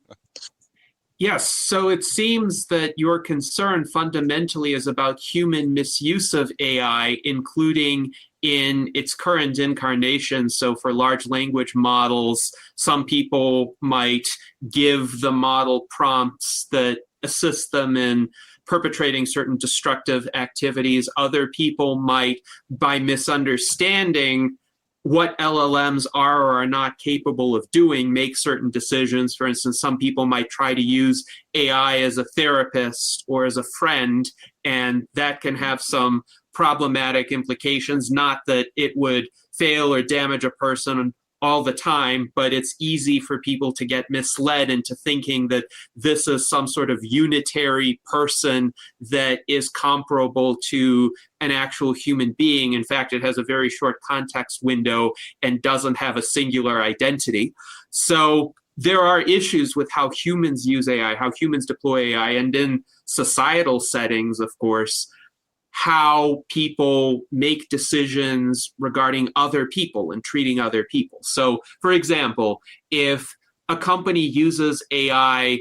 Yes, so it seems that your concern fundamentally is about human misuse of AI, including in its current incarnation. So for large language models, some people might give the model prompts that assist them in perpetrating certain destructive activities. Other people might, by misunderstanding what LLMs are or are not capable of doing, make certain decisions. For instance, some people might try to use AI as a therapist or as a friend, and that can have some problematic implications. Not that it would fail or damage a person all the time, but it's easy for people to get misled into thinking that this is some sort of unitary person that is comparable to an actual human being. In fact, it has a very short context window and doesn't have a singular identity. So there are issues with how humans use AI, how humans deploy AI, and in societal settings, of course, how people make decisions regarding other people and treating other people. So, for example, if a company uses AI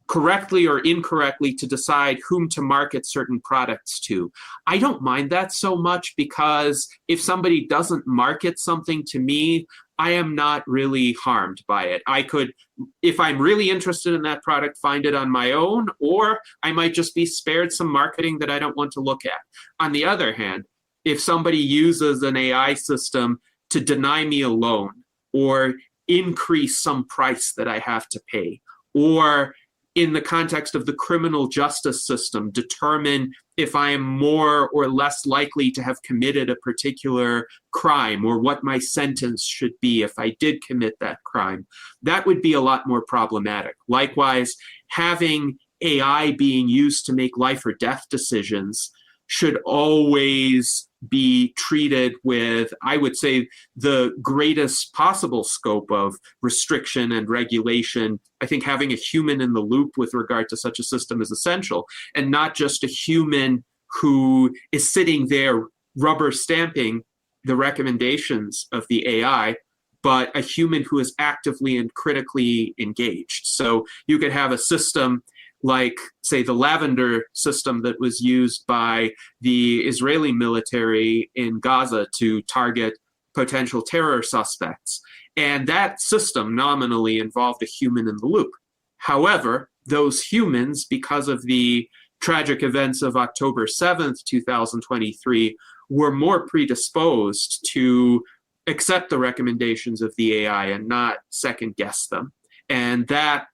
correctly or incorrectly to decide whom to market certain products to, I don't mind that so much, because if somebody doesn't market something to me, I am not really harmed by it. I could, if I'm really interested in that product, find it on my own, or I might just be spared some marketing that I don't want to look at. On the other hand, if somebody uses an AI system to deny me a loan or increase some price that I have to pay, or in the context of the criminal justice system, determine if I am more or less likely to have committed a particular crime, or what my sentence should be if I did commit that crime, that would be a lot more problematic. Likewise, having AI being used to make life or death decisions should always be treated with, I would say, the greatest possible scope of restriction and regulation. I think having a human in the loop with regard to such a system is essential, and not just a human who is sitting there rubber stamping the recommendations of the AI, but a human who is actively and critically engaged. So you could have a system like, say, the Lavender system that was used by the Israeli military in Gaza to target potential terror suspects. And that system nominally involved a human in the loop. However, those humans, because of the tragic events of October 7th, 2023, were more predisposed to accept the recommendations of the AI and not second guess them. And that,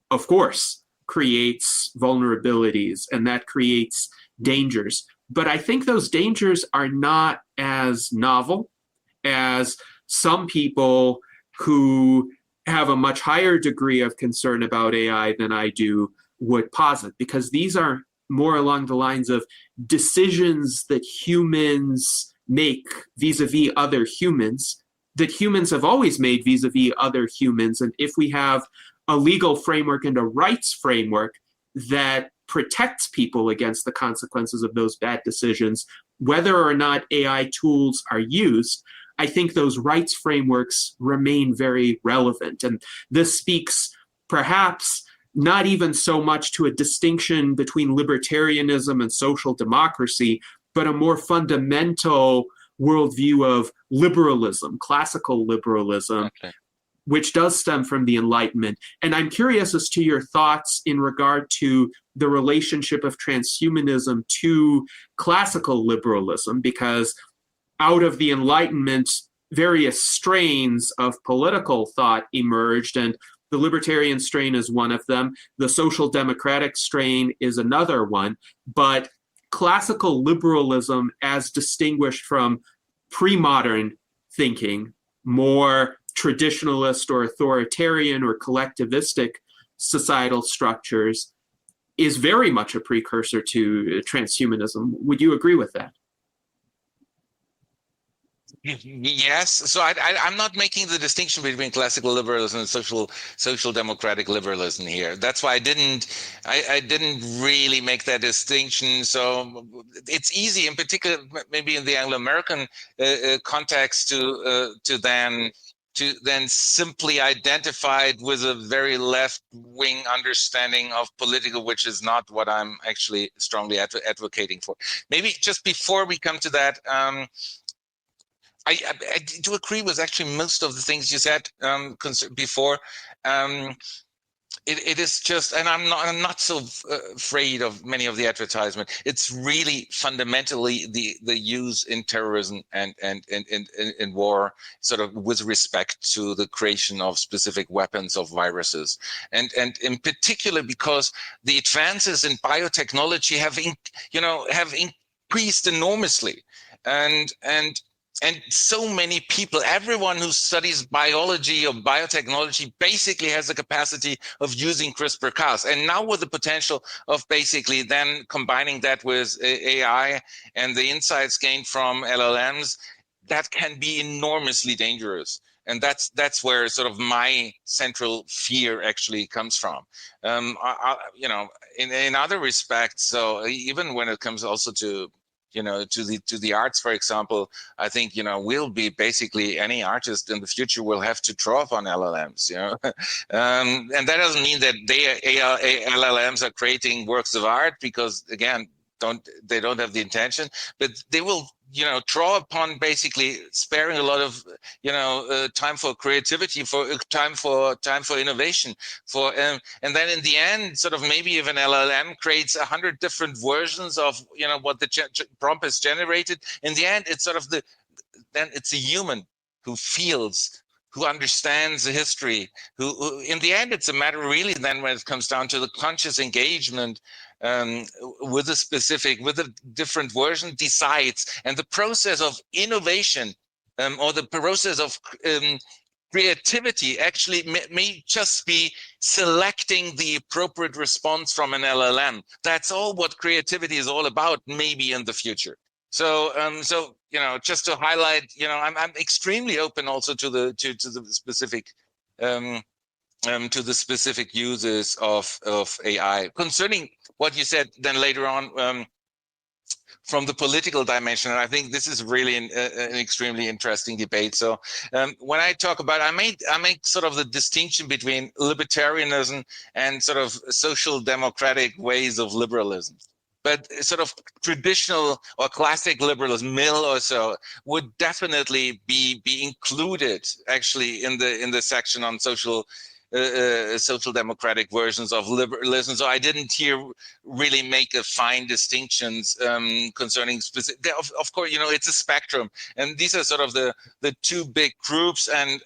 of course, creates vulnerabilities, and that creates dangers. But I think those dangers are not as novel as some people who have a much higher degree of concern about AI than I do would posit, because these are more along the lines of decisions that humans make vis-a-vis other humans, that humans have always made vis-a-vis other humans. And if we have a legal framework and a rights framework that protects people against the consequences of those bad decisions, whether or not AI tools are used, I think those rights frameworks remain very relevant. And this speaks perhaps not even so much to a distinction between libertarianism and social democracy, but a more fundamental worldview of liberalism, classical liberalism, okay, which does stem from the Enlightenment. And I'm curious as to your thoughts in regard to the relationship of transhumanism to classical liberalism, because out of the Enlightenment, various strains of political thought emerged, and the libertarian strain is one of them. The social democratic strain is another one. But classical liberalism, as distinguished from pre-modern thinking, more traditionalist or authoritarian or collectivistic societal structures, is very much a precursor to transhumanism. Would you agree with that? Yes. So I'm not making the distinction between classical liberalism and social democratic liberalism here. That's why I didn't really make that distinction. So it's easy, in particular, maybe in the Anglo-American context, to then simply identify it with a very left-wing understanding of political, which is not what I'm actually strongly advocating for. Maybe just before we come to that, I do agree with actually most of the things you said before. it is just, and I'm not so afraid of many of the advertisement. It's really fundamentally the use in terrorism and in war, sort of with respect to the creation of specific weapons of viruses, and in particular because the advances in biotechnology have increased enormously, and so many people, everyone who studies biology or biotechnology basically has the capacity of using CRISPR-Cas. And now with the potential of basically then combining that with AI and the insights gained from LLMs, that can be enormously dangerous. And that's where sort of my central fear actually comes from. In other respects, so even when it comes also to the arts, for example, I think, we'll be basically, any artist in the future will have to draw upon LLMs, and that doesn't mean that LLMs are creating works of art, because again, they don't have the intention, but they will, draw upon basically sparing a lot of, time for creativity, for time for innovation, and then in the end, sort of maybe if an LLM creates 100 different versions of, what the prompt has generated, in the end, it's sort of then it's a human who feels, who understands the history, who in the end, it's a matter really then when it comes down to the conscious engagement with a different version decides. And the process of innovation or the process of creativity actually may just be selecting the appropriate response from an LLM. That's all what creativity is all about, maybe in the future. So, just to highlight, I'm extremely open also to the specific uses of AI. Concerning what you said then later on from the political dimension, and I think this is really an extremely interesting debate. So when I talk about, I make sort of the distinction between libertarianism and sort of social democratic ways of liberalism. But sort of traditional or classic liberalism, Mill or so, would definitely be included actually in the section on social democratic versions of liberalism. So I didn't here really make a fine distinctions concerning specific. Of course, it's a spectrum, and these are sort of the two big groups. And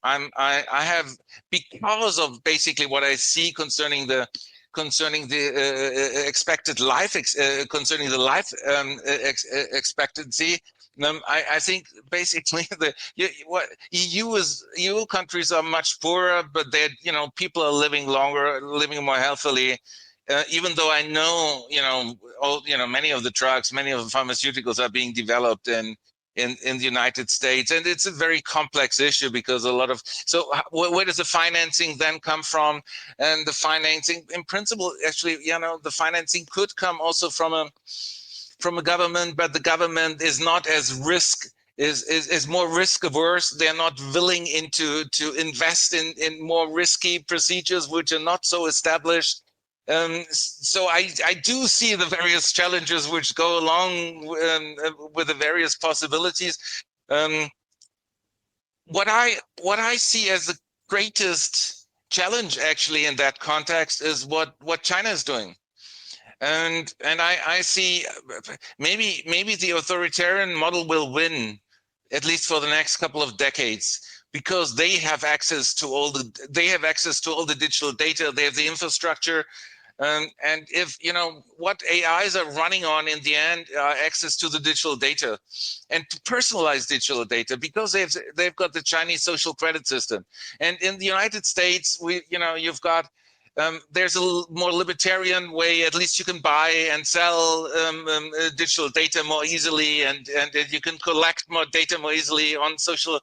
I have, because of basically what I see concerning the expected life, concerning the life expectancy. I think basically EU countries are much poorer, but people are living longer, living more healthily. Even though I know, many of the drugs, many of the pharmaceuticals are being developed in the United States, and it's a very complex issue because where does the financing then come from? And the financing, in principle, actually, the financing could come also from a government, but the government is not as is more risk averse. They're not willing to invest in more risky procedures which are not so established. So I do see the various challenges which go along with the various possibilities. What I see as the greatest challenge actually in that context is what China is doing. And I see maybe the authoritarian model will win, at least for the next couple of decades, because they have access to all the digital data, they have the infrastructure. And if, what AIs are running on in the end, access to the digital data and to personalize digital data, because they've got the Chinese social credit system. And in the United States, you've got, there's a more libertarian way. At least you can buy and sell digital data more easily, and you can collect more data more easily on social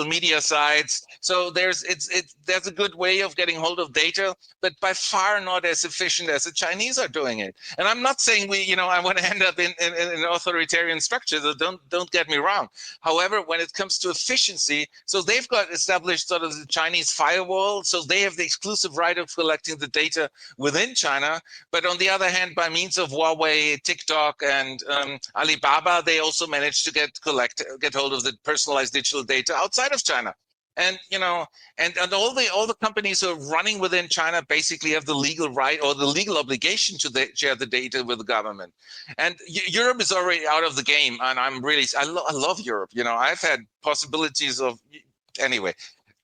media sites. So there's a good way of getting hold of data, but by far not as efficient as the Chinese are doing it. And I'm not saying I want to end up in an authoritarian structure. So don't get me wrong. However, when it comes to efficiency, so they've got established sort of the Chinese firewall, so they have the exclusive right of collecting the data within China. But on the other hand, by means of Huawei, TikTok, and Alibaba, they also managed to get hold of the personalized digital data outside of China. And and all the companies who are running within China basically have the legal right or the legal obligation to share the data with the government. And Europe is already out of the game, and I love Europe. I've had possibilities of anyway.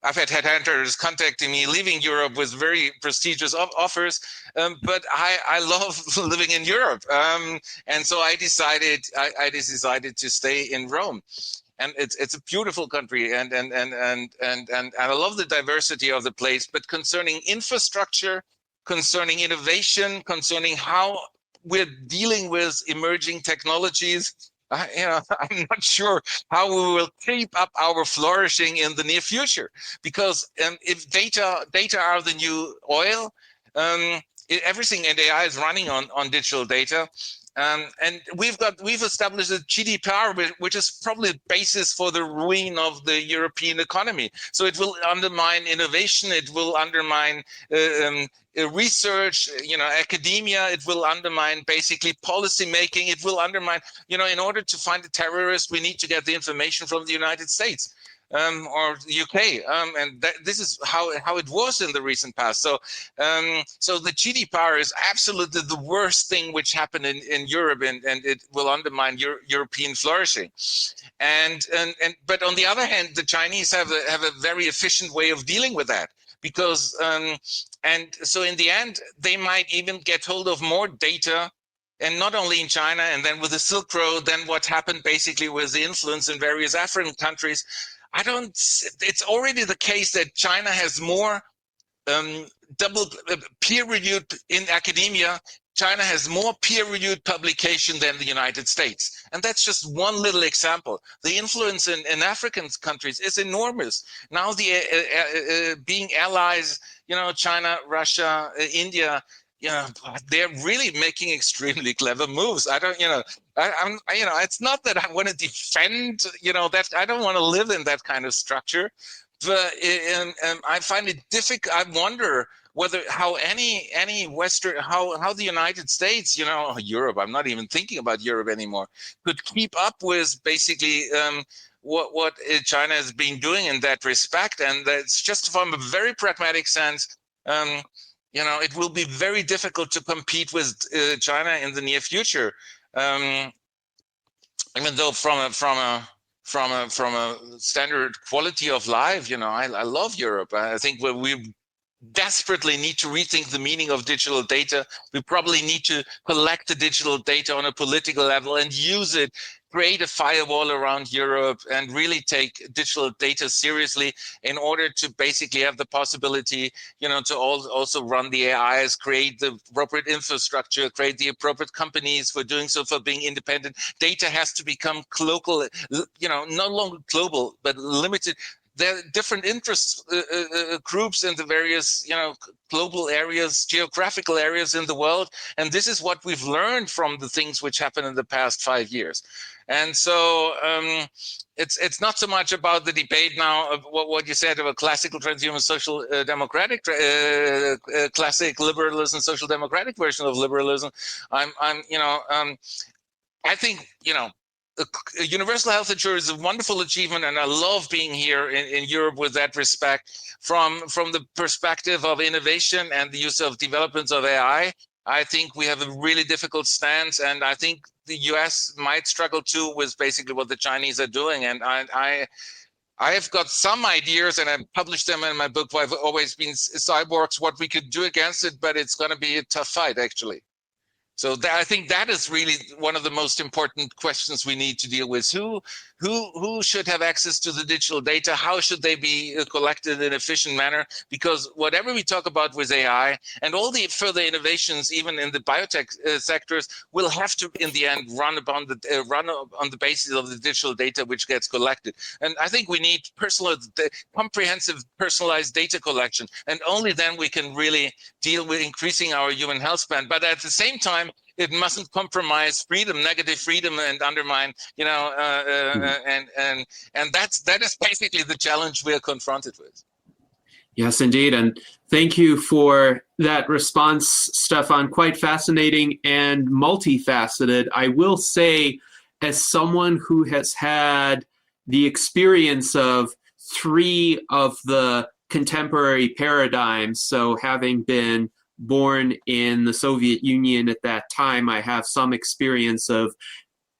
I've had headhunters contacting me, leaving Europe with very prestigious offers, but I love living in Europe, and so I decided to stay in Rome, and it's a beautiful country, and I love the diversity of the place. But concerning infrastructure, concerning innovation, concerning how we're dealing with emerging technologies, I'm not sure how we will keep up our flourishing in the near future, because if data are the new oil, everything in AI is running on digital data. And we've established a GDPR, which is probably the basis for the ruin of the European economy. So it will undermine innovation, it will undermine research, academia, it will undermine basically policy making, it will undermine, in order to find a terrorist, we need to get the information from the United States. Or the UK, and this is how it was in the recent past. So, so the GDPR is absolutely the worst thing which happened in Europe, and it will undermine European flourishing. But on the other hand, the Chinese have a very efficient way of dealing with that, because and so in the end, they might even get hold of more data. And not only in China, and then with the Silk Road, then what happened basically with the influence in various African countries. It's already the case that China has more double peer-reviewed in academia. China has more peer-reviewed publication than the United States. And that's just one little example. The influence in African countries is enormous. Now being allies, China, Russia, India, they're really making extremely clever moves. It's not that I want to defend, that I don't want to live in that kind of structure, but I find it difficult. I wonder how any Western, how the United States, Europe, I'm not even thinking about Europe anymore, could keep up with basically what China has been doing in that respect. And that's just from a very pragmatic sense. It will be very difficult to compete with China in the near future, even though from a standard quality of life, I love Europe. I think we desperately need to rethink the meaning of digital data. We probably need to collect the digital data on a political level and use it, create a firewall around Europe, and really take digital data seriously in order to basically have the possibility, to also run the AIs, create the appropriate infrastructure, create the appropriate companies for doing so, for being independent. Data has to become local, no longer global, but limited. There are different interest groups in the various, global areas, geographical areas in the world. And this is what we've learned from the things which happened in the past 5 years. And so it's not so much about the debate now of what you said of a classical transhuman social democratic, classic liberalism, social democratic version of liberalism. I think, universal health insurance is a wonderful achievement, and I love being here in Europe with that respect. From the perspective of innovation and the use of developments of AI, I think we have a really difficult stance, and I think the US might struggle too with basically what the Chinese are doing. And I have got some ideas, and I've published them in my book, I've always been cyborgs, what we could do against it, but it's going to be a tough fight, actually. So I think that is really one of the most important questions we need to deal with. Who should have access to the digital data? How should they be collected in an efficient manner? Because whatever we talk about with AI and all the further innovations, even in the biotech sectors, will have to, in the end, run on the basis of the digital data which gets collected. And I think we need comprehensive personalized data collection, and only then we can really deal with increasing our human health span. But at the same time, it mustn't compromise freedom, negative freedom, and undermine, and that is basically the challenge we are confronted with. Yes, indeed. And thank you for that response, Stefan. Quite fascinating and multifaceted. I will say, as someone who has had the experience of three of the contemporary paradigms. So having been born in the Soviet Union at that time, I have some experience of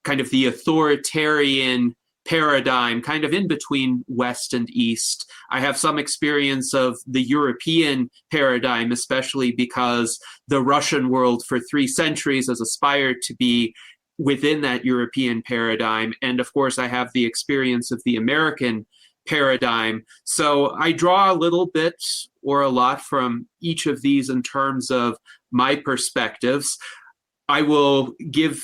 kind of the authoritarian paradigm, kind of in between West and East. I have some experience of the European paradigm, especially because the Russian world for 3 centuries has aspired to be within that European paradigm. And of course, I have the experience of the American paradigm. So I draw a little bit or a lot from each of these in terms of my perspectives. I will give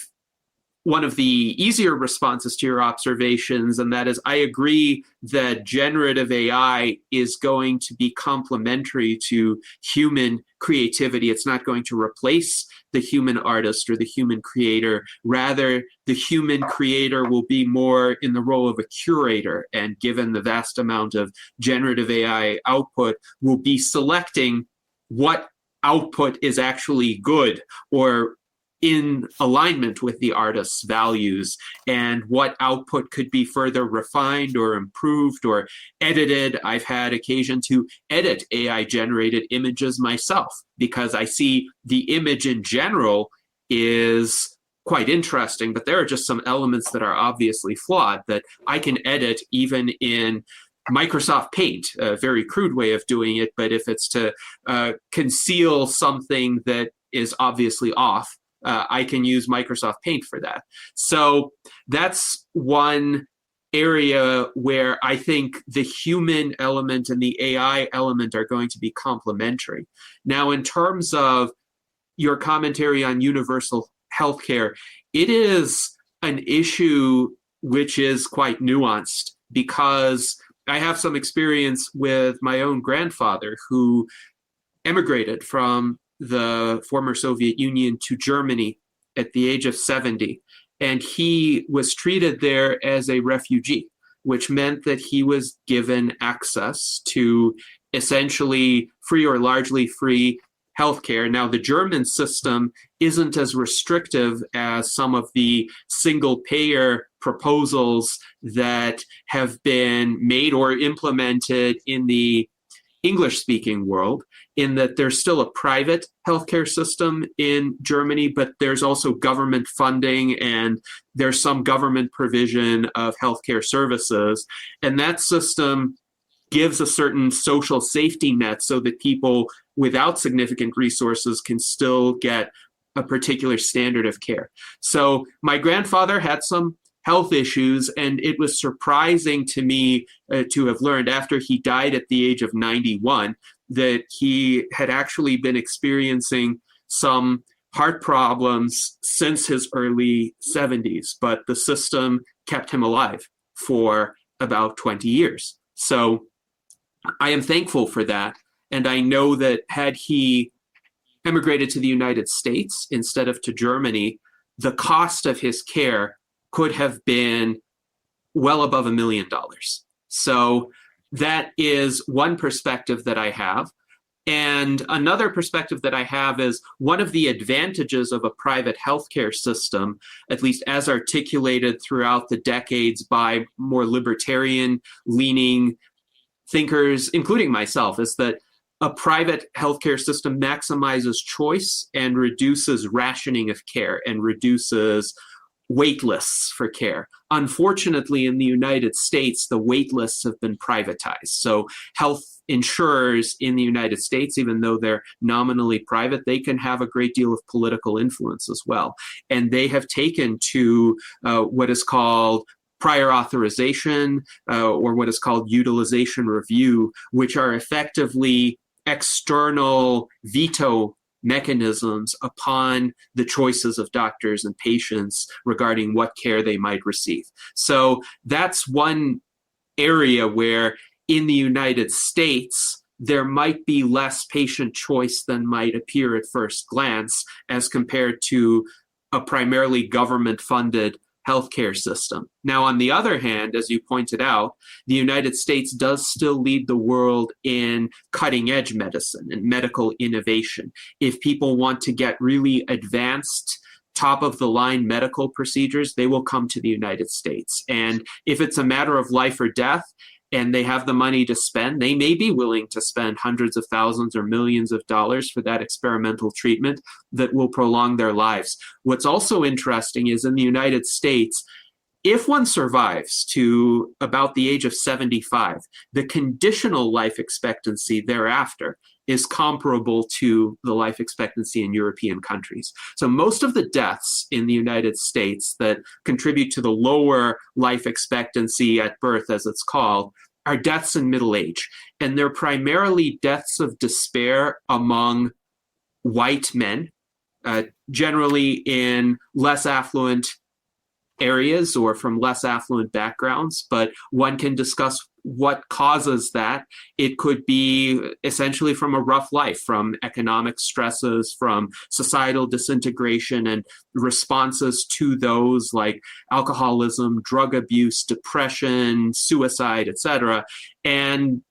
one of the easier responses to your observations, and that is I agree that generative AI is going to be complementary to human creativity. It's not going to replace the human artist or the human creator. Rather, the human creator will be more in the role of a curator, and given the vast amount of generative AI output, will be selecting what output is actually good or in alignment with the artist's values, and what output could be further refined or improved or edited. I've had occasion to edit AI-generated images myself because I see the image in general is quite interesting, but there are just some elements that are obviously flawed that I can edit even in Microsoft Paint, a very crude way of doing it, but if it's to conceal something that is obviously off, I can use Microsoft Paint for that. So that's one area where I think the human element and the AI element are going to be complementary. Now, in terms of your commentary on universal healthcare, it is an issue which is quite nuanced because I have some experience with my own grandfather who emigrated from the former Soviet Union to Germany at the age of 70. And he was treated there as a refugee, which meant that he was given access to essentially free or largely free healthcare. Now, the German system isn't as restrictive as some of the single payer proposals that have been made or implemented in the English-speaking world, in that there's still a private healthcare system in Germany, but there's also government funding and there's some government provision of healthcare services. And that system gives a certain social safety net so that people without significant resources can still get a particular standard of care. So my grandfather had some health issues, and it was surprising to me to have learned after he died at the age of 91 that he had actually been experiencing some heart problems since his early 70s, but the system kept him alive for about 20 years. So I am thankful for that, and I know that had he emigrated to the United States instead of to Germany, the cost of his care could have been well above $1 million. So that is one perspective that I have. And another perspective that I have is one of the advantages of a private healthcare system, at least as articulated throughout the decades by more libertarian-leaning thinkers, including myself, is that a private healthcare system maximizes choice and reduces rationing of care and reduces wait lists for care. Unfortunately, in the United States, the wait lists have been privatized. So health insurers in the United States, even though they're nominally private, they can have a great deal of political influence as well. And they have taken to what is called prior authorization or what is called utilization review, which are effectively external veto mechanisms upon the choices of doctors and patients regarding what care they might receive. So that's one area where in the United States, there might be less patient choice than might appear at first glance as compared to a primarily government-funded healthcare system. Now, on the other hand, as you pointed out, the United States does still lead the world in cutting-edge medicine and medical innovation. If people want to get really advanced, top-of-the-line medical procedures, they will come to the United States. And if it's a matter of life or death, and they have the money to spend, they may be willing to spend hundreds of thousands or millions of dollars for that experimental treatment that will prolong their lives. What's also interesting is in the United States, if one survives to about the age of 75, the conditional life expectancy thereafter is comparable to the life expectancy in European countries. So most of the deaths in the United States that contribute to the lower life expectancy at birth, as it's called, are deaths in middle age. And they're primarily deaths of despair among white men, generally in less affluent areas or from less affluent backgrounds, but one can discuss what causes that. It could be essentially from a rough life, from economic stresses, from societal disintegration and responses to those like alcoholism, drug abuse, depression, suicide, etc. And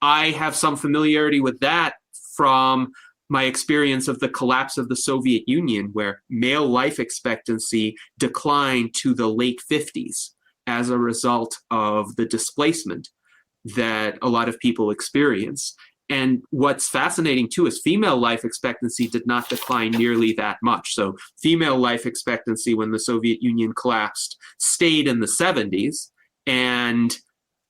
I have some familiarity with that from my experience of the collapse of the Soviet Union, where male life expectancy declined to the late 50s as a result of the displacement that a lot of people experience. And what's fascinating too is female life expectancy did not decline nearly that much. So female life expectancy when the Soviet Union collapsed stayed in the 70s, and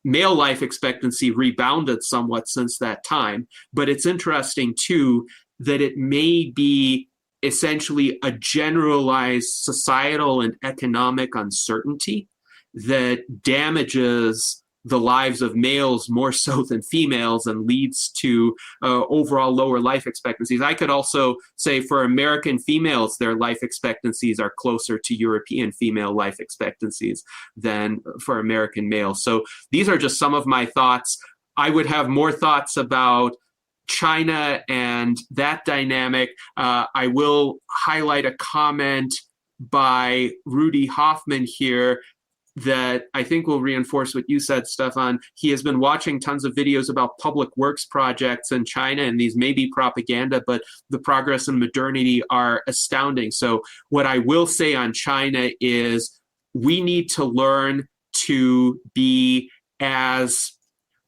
male life expectancy rebounded somewhat since that time. But it's interesting too that it may be essentially a generalized societal and economic uncertainty that damages the lives of males more so than females and leads to overall lower life expectancies. I could also say for American females, their life expectancies are closer to European female life expectancies than for American males. So these are just some of my thoughts. I would have more thoughts about China and that dynamic. I will highlight a comment by Rudy Hoffman here that I think will reinforce what you said, Stefan. He has been watching tons of videos about public works projects in China, and these may be propaganda, but the progress and modernity are astounding. So what I will say on China is we need to learn to be as,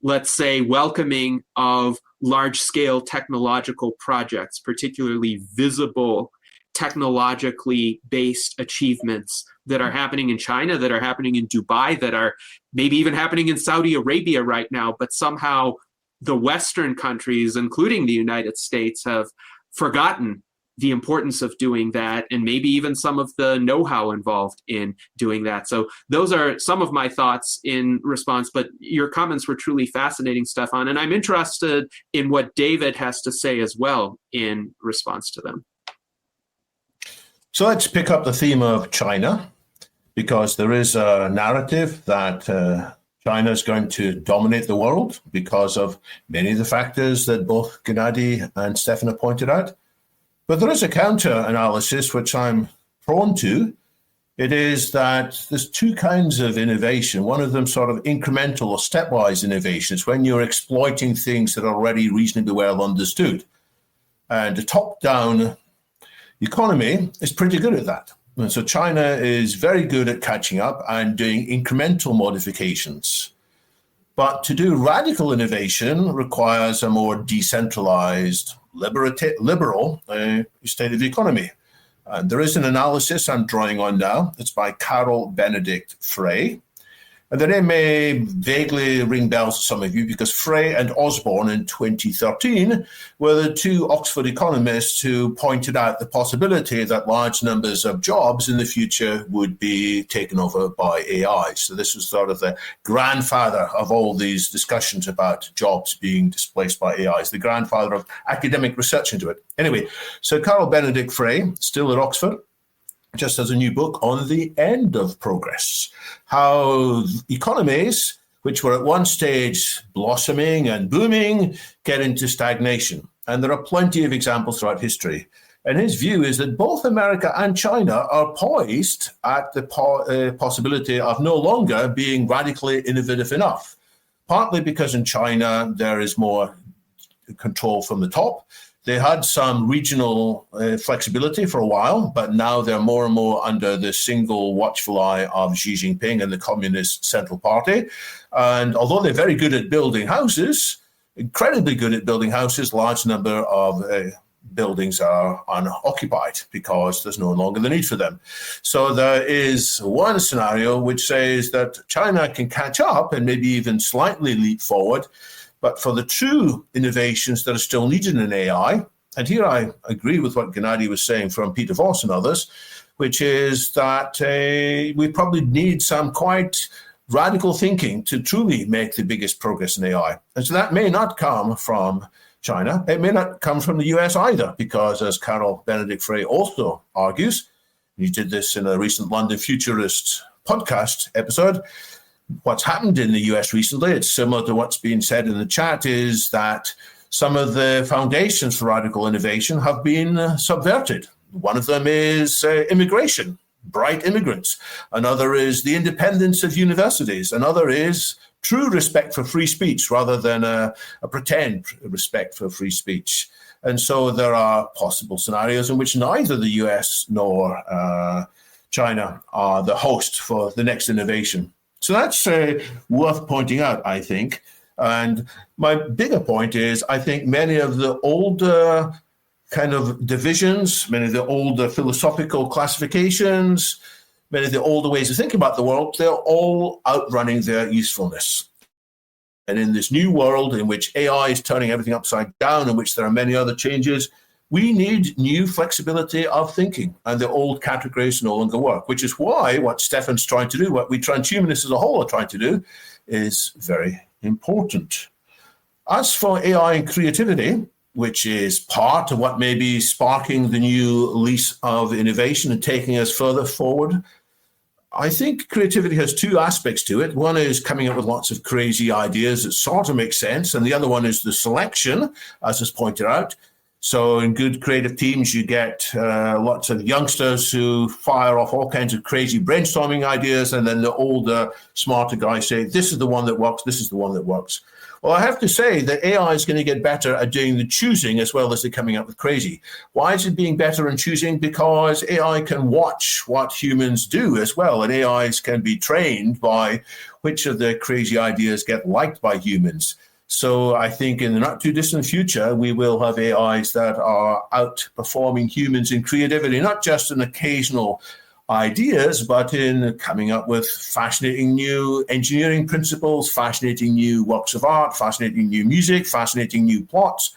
let's say, welcoming of large-scale technological projects, particularly visible technologically based achievements that are happening in China, that are happening in Dubai, that are maybe even happening in Saudi Arabia right now, but somehow the Western countries, including the United States, have forgotten the importance of doing that, and maybe even some of the know-how involved in doing that. So those are some of my thoughts in response, but your comments were truly fascinating, Stefan, and I'm interested in what David has to say as well in response to them. So let's pick up the theme of China, because there is a narrative that China is going to dominate the world because of many of the factors that both Gennady and Stefan have pointed out. But there is a counter-analysis which I'm prone to. It is that there's two kinds of innovation. One of them sort of incremental or stepwise innovation. It's when you're exploiting things that are already reasonably well understood. And the top-down economy is pretty good at that. And so China is very good at catching up and doing incremental modifications. But to do radical innovation requires a more decentralized, liberal state of the economy. There is an analysis I'm drawing on now. It's by Carol Benedict Frey. And the name may vaguely ring bells to some of you because Frey and Osborne in 2013 were the two Oxford economists who pointed out the possibility that large numbers of jobs in the future would be taken over by AI. So this was sort of the grandfather of all these discussions about jobs being displaced by AI. It's the grandfather of academic research into it. Anyway, so Carol Benedict Frey, still at Oxford, just has a new book on the end of progress, how economies, which were at one stage blossoming and booming, get into stagnation. And there are plenty of examples throughout history. And his view is that both America and China are poised at the possibility of no longer being radically innovative enough, partly because in China there is more control from the top. They had some regional flexibility for a while, but now they're more and more under the single watchful eye of Xi Jinping and the Communist Central Party. And although they're very good at building houses, incredibly good at building houses, large number of buildings are unoccupied because there's no longer the need for them. So there is one scenario which says that China can catch up and maybe even slightly leap forward. But for the true innovations that are still needed in AI, and here I agree with what Gennady was saying from Peter Voss and others, which is that we probably need some quite radical thinking to truly make the biggest progress in AI. And so that may not come from China. It may not come from the US either, because as Carol Benedict Frey also argues, he did this in a recent London Futurist podcast episode, what's happened in the US recently, it's similar to what's been said in the chat, is that some of the foundations for radical innovation have been subverted. One of them is immigration, bright immigrants. Another is the independence of universities. Another is true respect for free speech rather than a pretend respect for free speech. And so there are possible scenarios in which neither the US nor China are the host for the next innovation. So that's worth pointing out, I think. And my bigger point is, I think many of the older kind of divisions, many of the older philosophical classifications, many of the older ways of thinking about the world, they're all outrunning their usefulness. And in this new world in which AI is turning everything upside down, in which there are many other changes, we need new flexibility of thinking, and the old categories no longer work, which is why what Stefan's trying to do, what we transhumanists as a whole are trying to do, is very important. As for AI and creativity, which is part of what may be sparking the new lease of innovation and taking us further forward, I think creativity has two aspects to it. One is coming up with lots of crazy ideas that sort of make sense, and the other one is the selection, as is pointed out. So in good creative teams, you get lots of youngsters who fire off all kinds of crazy brainstorming ideas, and then the older, smarter guys say, this is the one that works, this is the one that works. Well, I have to say that AI is going to get better at doing the choosing as well as the coming up with crazy. Why is it being better in choosing? Because AI can watch what humans do as well, and AIs can be trained by which of the crazy ideas get liked by humans. So I think in the not too distant future, we will have AIs that are outperforming humans in creativity, not just in occasional ideas, but in coming up with fascinating new engineering principles, fascinating new works of art, fascinating new music, fascinating new plots,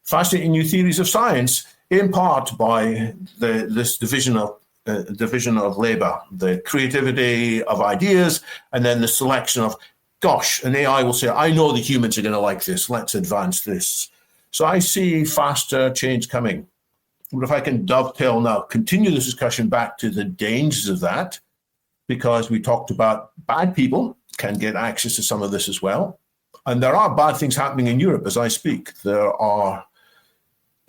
fascinating new theories of science, in part by this division of labor, the creativity of ideas, and then the selection of, gosh, an AI will say, I know the humans are going to like this, let's advance this. So I see faster change coming. But if I can dovetail now, continue this discussion back to the dangers of that, because we talked about bad people can get access to some of this as well. And there are bad things happening in Europe as I speak. There are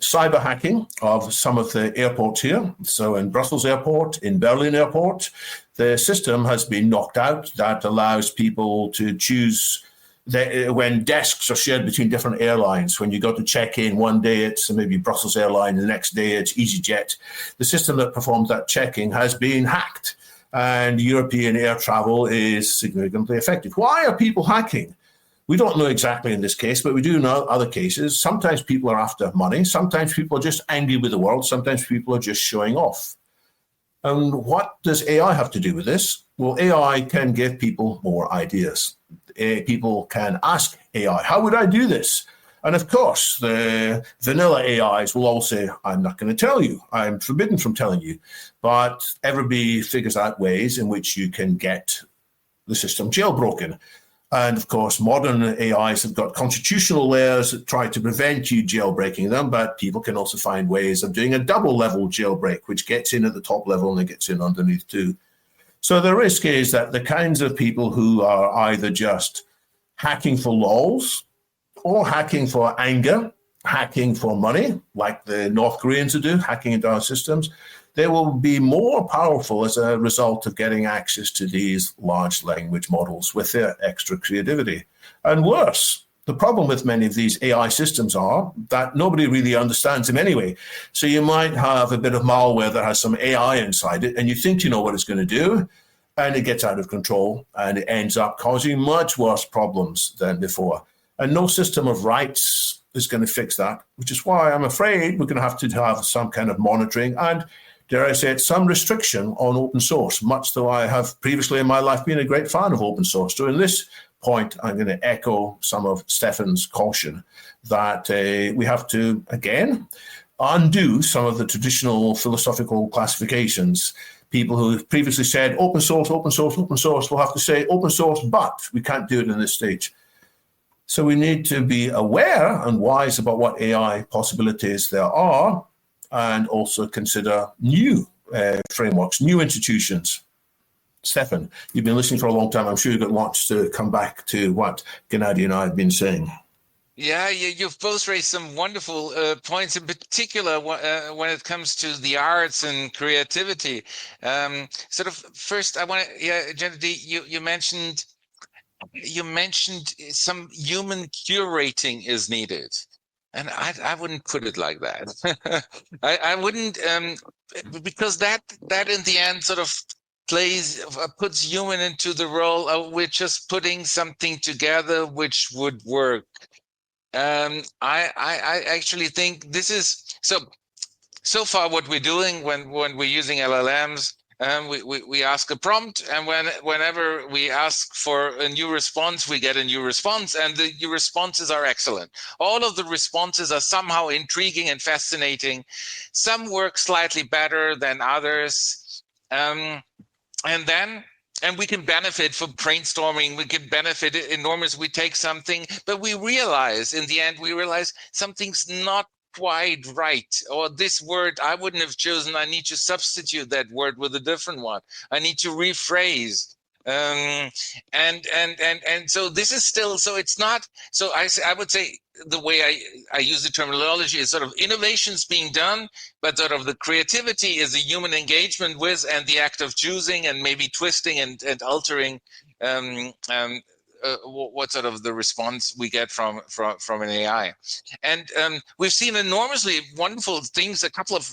cyber hacking of some of the airports here. So in Brussels Airport, in Berlin Airport, the system has been knocked out that allows people to choose when desks are shared between different airlines. When you go to check in, one day it's maybe Brussels Airlines, the next day it's EasyJet. The system that performs that checking has been hacked, and European air travel is significantly affected. Why are people hacking? We don't know exactly in this case, but we do know other cases. Sometimes people are after money. Sometimes people are just angry with the world. Sometimes people are just showing off. And what does AI have to do with this? Well, AI can give people more ideas. People can ask AI, how would I do this? And of course, the vanilla AIs will all say, I'm not going to tell you. I'm forbidden from telling you. But everybody figures out ways in which you can get the system jailbroken. And of course, modern AIs have got constitutional layers that try to prevent you jailbreaking them, but people can also find ways of doing a double level jailbreak, which gets in at the top level and it gets in underneath too. So the risk is that the kinds of people who are either just hacking for lols or hacking for anger, hacking for money, like the North Koreans do, hacking into our systems, they will be more powerful as a result of getting access to these large language models with their extra creativity. And worse, The problem with many of these AI systems are that nobody really understands them anyway. So you might have a bit of malware that has some AI inside it, and you think you know what it's going to do, and it gets out of control, and it ends up causing much worse problems than before. And no system of rights is going to fix that, which is why I'm afraid we're going to have some kind of monitoring and, dare I say it, some restriction on open source, much though I have previously in my life been a great fan of open source. So in this point, I'm going to echo some of Stefan's caution that we have to, again, undo some of the traditional philosophical classifications. People who previously said open source, open source, open source will have to say open source, but we can't do it in this stage. So we need to be aware and wise about what AI possibilities there are, and also consider new frameworks, new institutions. Stefan, you've been listening for a long time. I'm sure you've got lots to come back to what Gennady and I have been saying. Yeah, you've both raised some wonderful points, in particular when it comes to the arts and creativity. Sort of first, I want to, Gennady, you mentioned some human curating is needed. And I wouldn't put it like that. I wouldn't, because that in the end sort of puts human into the role of we're just putting something together which would work. I actually think this is so far what we're doing when we're using LLMs. We ask a prompt, and whenever we ask for a new response, we get a new response, and the new responses are excellent. All of the responses are somehow intriguing and fascinating. Some work slightly better than others. And we can benefit from brainstorming. We can benefit enormously. We take something, but we realize in the end, something's not quite right. Or this word I wouldn't have chosen. I need to substitute that word with a different one. I need to rephrase. And so this is still, so it's not, so I would say the way I use the terminology is sort of innovations being done, but sort of the creativity is the human engagement with and the act of choosing and maybe twisting and altering what sort of the response we get from an AI. And we've seen enormously wonderful things.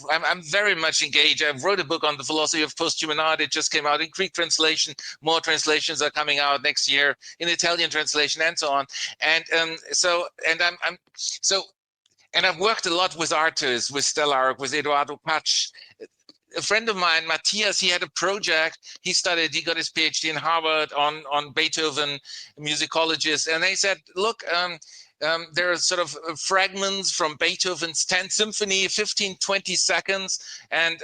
I'm very much engaged. I wrote a book on the philosophy of posthuman art. It just came out in Greek translation. More translations are coming out next year in Italian translation and so on. And and I've worked a lot with artists, with Stellark, with Eduardo Pac. A friend of mine, Matthias, he had a project. He got his PhD in Harvard on Beethoven musicologists. And they said, look, there are sort of fragments from Beethoven's 10th Symphony, 15, 20 seconds. And,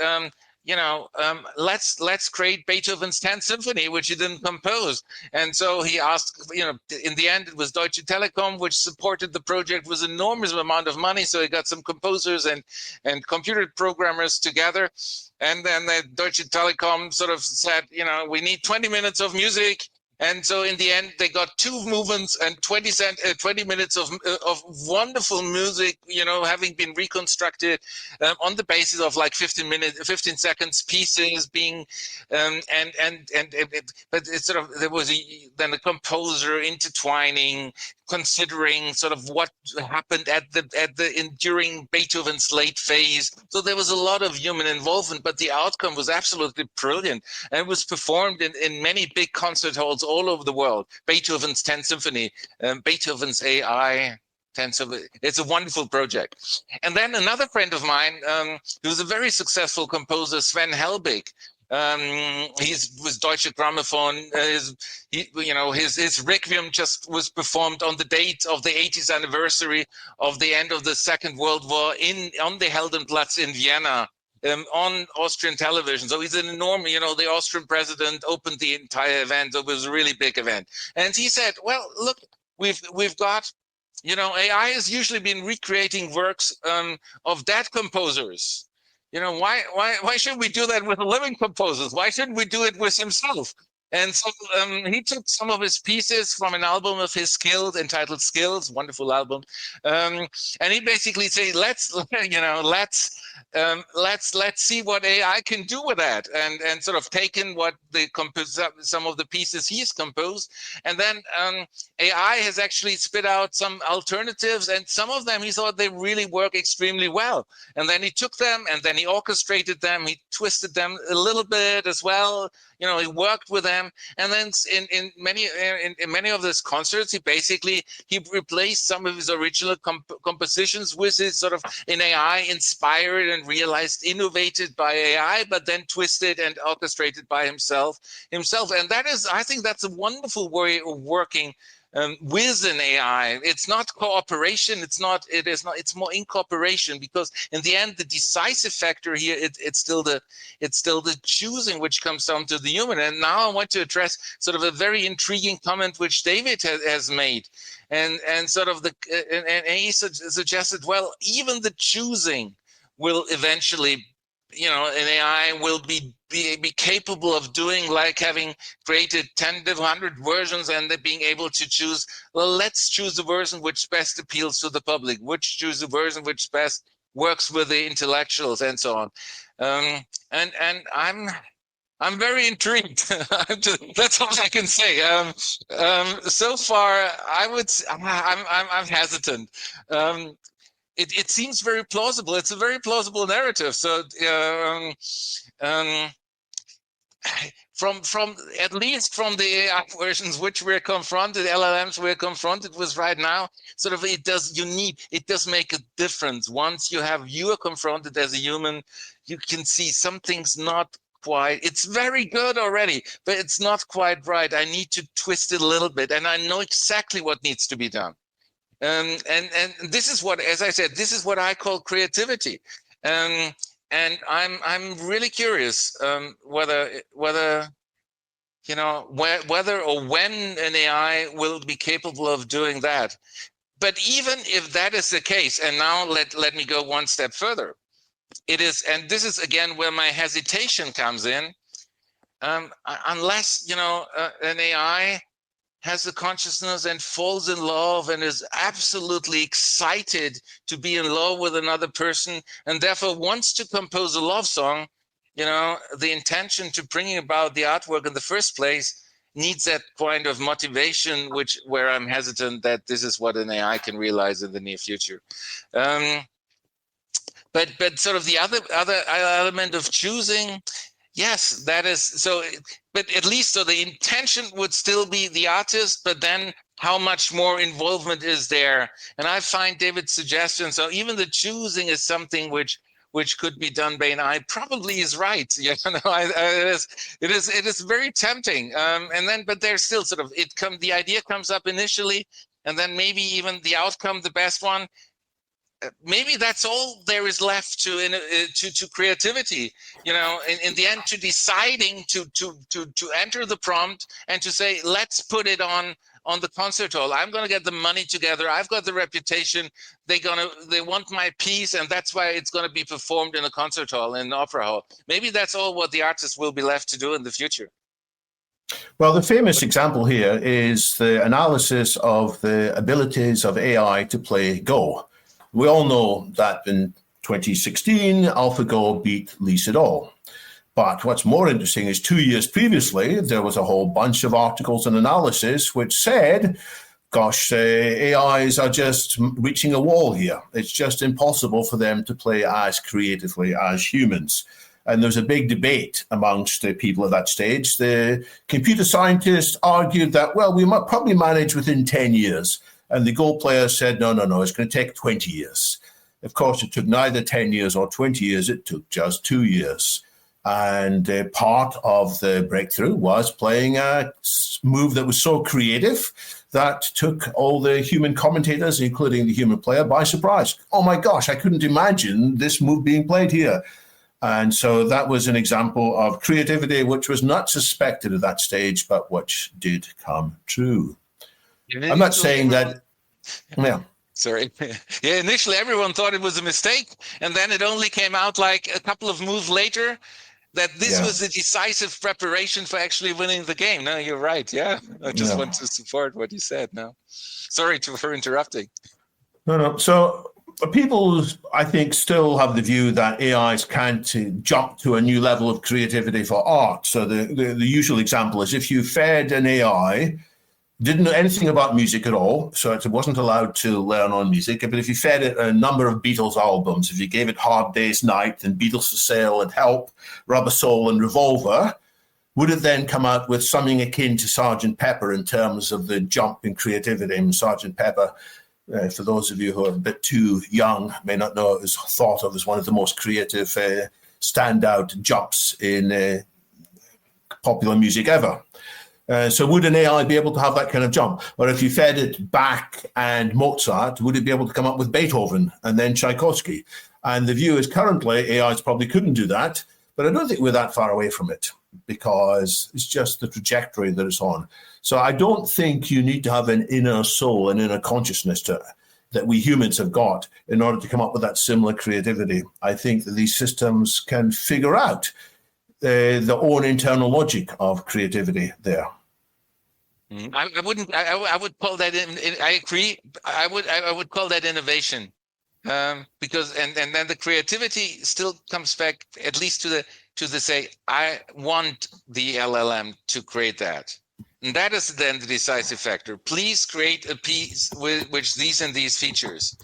let's create Beethoven's 10th Symphony, which he didn't compose. And so he asked, in the end, it was Deutsche Telekom, which supported the project with enormous amount of money. So he got some composers and computer programmers together. And then the Deutsche Telekom sort of said, we need 20 minutes of music. And so in the end, they got 2 movements and 20 minutes of wonderful music, having been reconstructed on the basis of like 15 seconds pieces being, but it's sort of, there was then a composer intertwining, considering sort of what happened during Beethoven's late phase. So there was a lot of human involvement, but the outcome was absolutely brilliant. And it was performed in many big concert halls all over the world. Beethoven's 10th Symphony, Beethoven's AI. It's a wonderful project. And then another friend of mine, who's a very successful composer, Sven Helbig, he's with Deutsche Grammophon. His Requiem just was performed on the date of the 80th anniversary of the end of the Second World War on the Heldenplatz in Vienna. On Austrian television. So he's an enormous, the Austrian president opened the entire event. So it was a really big event. And he said, well, look, we've got, AI has usually been recreating works of dead composers. Why should we do that with living composers? Why shouldn't we do it with himself? And so he took some of his pieces from an album of his skills entitled Skills, wonderful album. And he basically said, let's see what AI can do with that, and sort of taken what some of the pieces he's composed, and then AI has actually spit out some alternatives, and some of them he thought they really work extremely well. And then he took them and then he orchestrated them, he twisted them a little bit as well. He worked with them, and then in many of those concerts, he replaced some of his original compositions with his sort of an AI inspired and realized, innovated by AI, but then twisted and orchestrated by himself. And I think that's a wonderful way of working with an AI. It's not cooperation. It's more incorporation, because in the end, the decisive factor here, it's still the choosing, which comes down to the human. And now I want to address sort of a very intriguing comment which David has made, and sort of and he suggested, well, even the choosing will eventually, an AI will be capable of doing, like having created 10 to 100 versions and then being able to choose, well, let's choose the version which best appeals to the public, choose the version which best works with the intellectuals, and so on. And I'm very intrigued. That's all I can say. So far, I'm hesitant. It seems very plausible. It's a very plausible narrative. So from at least from the AI versions which we're confronted, LLMs we're confronted with right now, sort of it does make a difference. Once you are confronted as a human, you can see something's not quite, it's very good already, but it's not quite right. I need to twist it a little bit, and I know exactly what needs to be done. And this is what, as I said, this is what I call creativity. And I'm really curious whether or when an AI will be capable of doing that. But even if that is the case, and now let me go one step further. It is, and this is again where my hesitation comes in. Unless an AI has the consciousness and falls in love and is absolutely excited to be in love with another person, and therefore wants to compose a love song, the intention to bringing about the artwork in the first place needs that kind of motivation, where I'm hesitant that this is what an AI can realize in the near future. But sort of the other element of choosing, yes, that is so. But at least, so the intention would still be the artist, but then how much more involvement is there? And I find David's suggestion, so even the choosing is something which could be done by an AI, probably is right. It is very tempting. But there's still sort of the idea comes up initially, and then maybe even the outcome, the best one. Maybe that's all there is left to creativity, in the end, to deciding to enter the prompt and to say, let's put it on the concert hall. I'm going to get the money together. I've got the reputation. They want my piece, and that's why it's going to be performed in a concert hall, in an opera hall. Maybe that's all what the artist will be left to do in the future. Well, the famous example here is the analysis of the abilities of AI to play Go. We all know that in 2016, AlphaGo beat Lee Sedol. But what's more interesting is 2 years previously, there was a whole bunch of articles and analysis which said, gosh, AIs are just reaching a wall here. It's just impossible for them to play as creatively as humans. And there's a big debate amongst the people at that stage. The computer scientists argued that, well, we might probably manage within 10 years. And the Go players said, no, it's going to take 20 years. Of course, it took neither 10 years or 20 years. It took just 2 years. And part of the breakthrough was playing a move that was so creative that took all the human commentators, including the human player, by surprise. Oh my gosh, I couldn't imagine this move being played here. And so that was an example of creativity which was not suspected at that stage, but which did come true. I'm not saying that, yeah. Sorry. Yeah, initially everyone thought it was a mistake, and then it only came out like a couple of moves later that this was a decisive preparation for actually winning the game. No, you're right. Yeah, I just want to support what you said. No, sorry for interrupting. No. So people, I think, still have the view that AIs can't jump to a new level of creativity for art. So the usual example is if you fed an AI, didn't know anything about music at all, so it wasn't allowed to learn on music. But if you fed it a number of Beatles albums, if you gave it Hard Day's Night and Beatles for Sale and Help, Rubber Soul and Revolver, would it then come out with something akin to Sgt. Pepper in terms of the jump in creativity? And Sgt. Pepper, for those of you who are a bit too young, may not know, it was thought of as one of the most creative standout jumps in popular music ever. So would an AI be able to have that kind of jump? Or if you fed it Bach and Mozart, would it be able to come up with Beethoven and then Tchaikovsky? And the view is currently AIs probably couldn't do that, but I don't think we're that far away from it because it's just the trajectory that it's on. So I don't think you need to have an inner soul, an inner consciousness that we humans have got in order to come up with that similar creativity. I think that these systems can figure out their own internal logic of creativity there. I wouldn't. I would call that. I agree. I would call that innovation, because and then the creativity still comes back at least to the say I want the LLM to create that, and that is then the decisive factor. Please create a piece with which these and these features.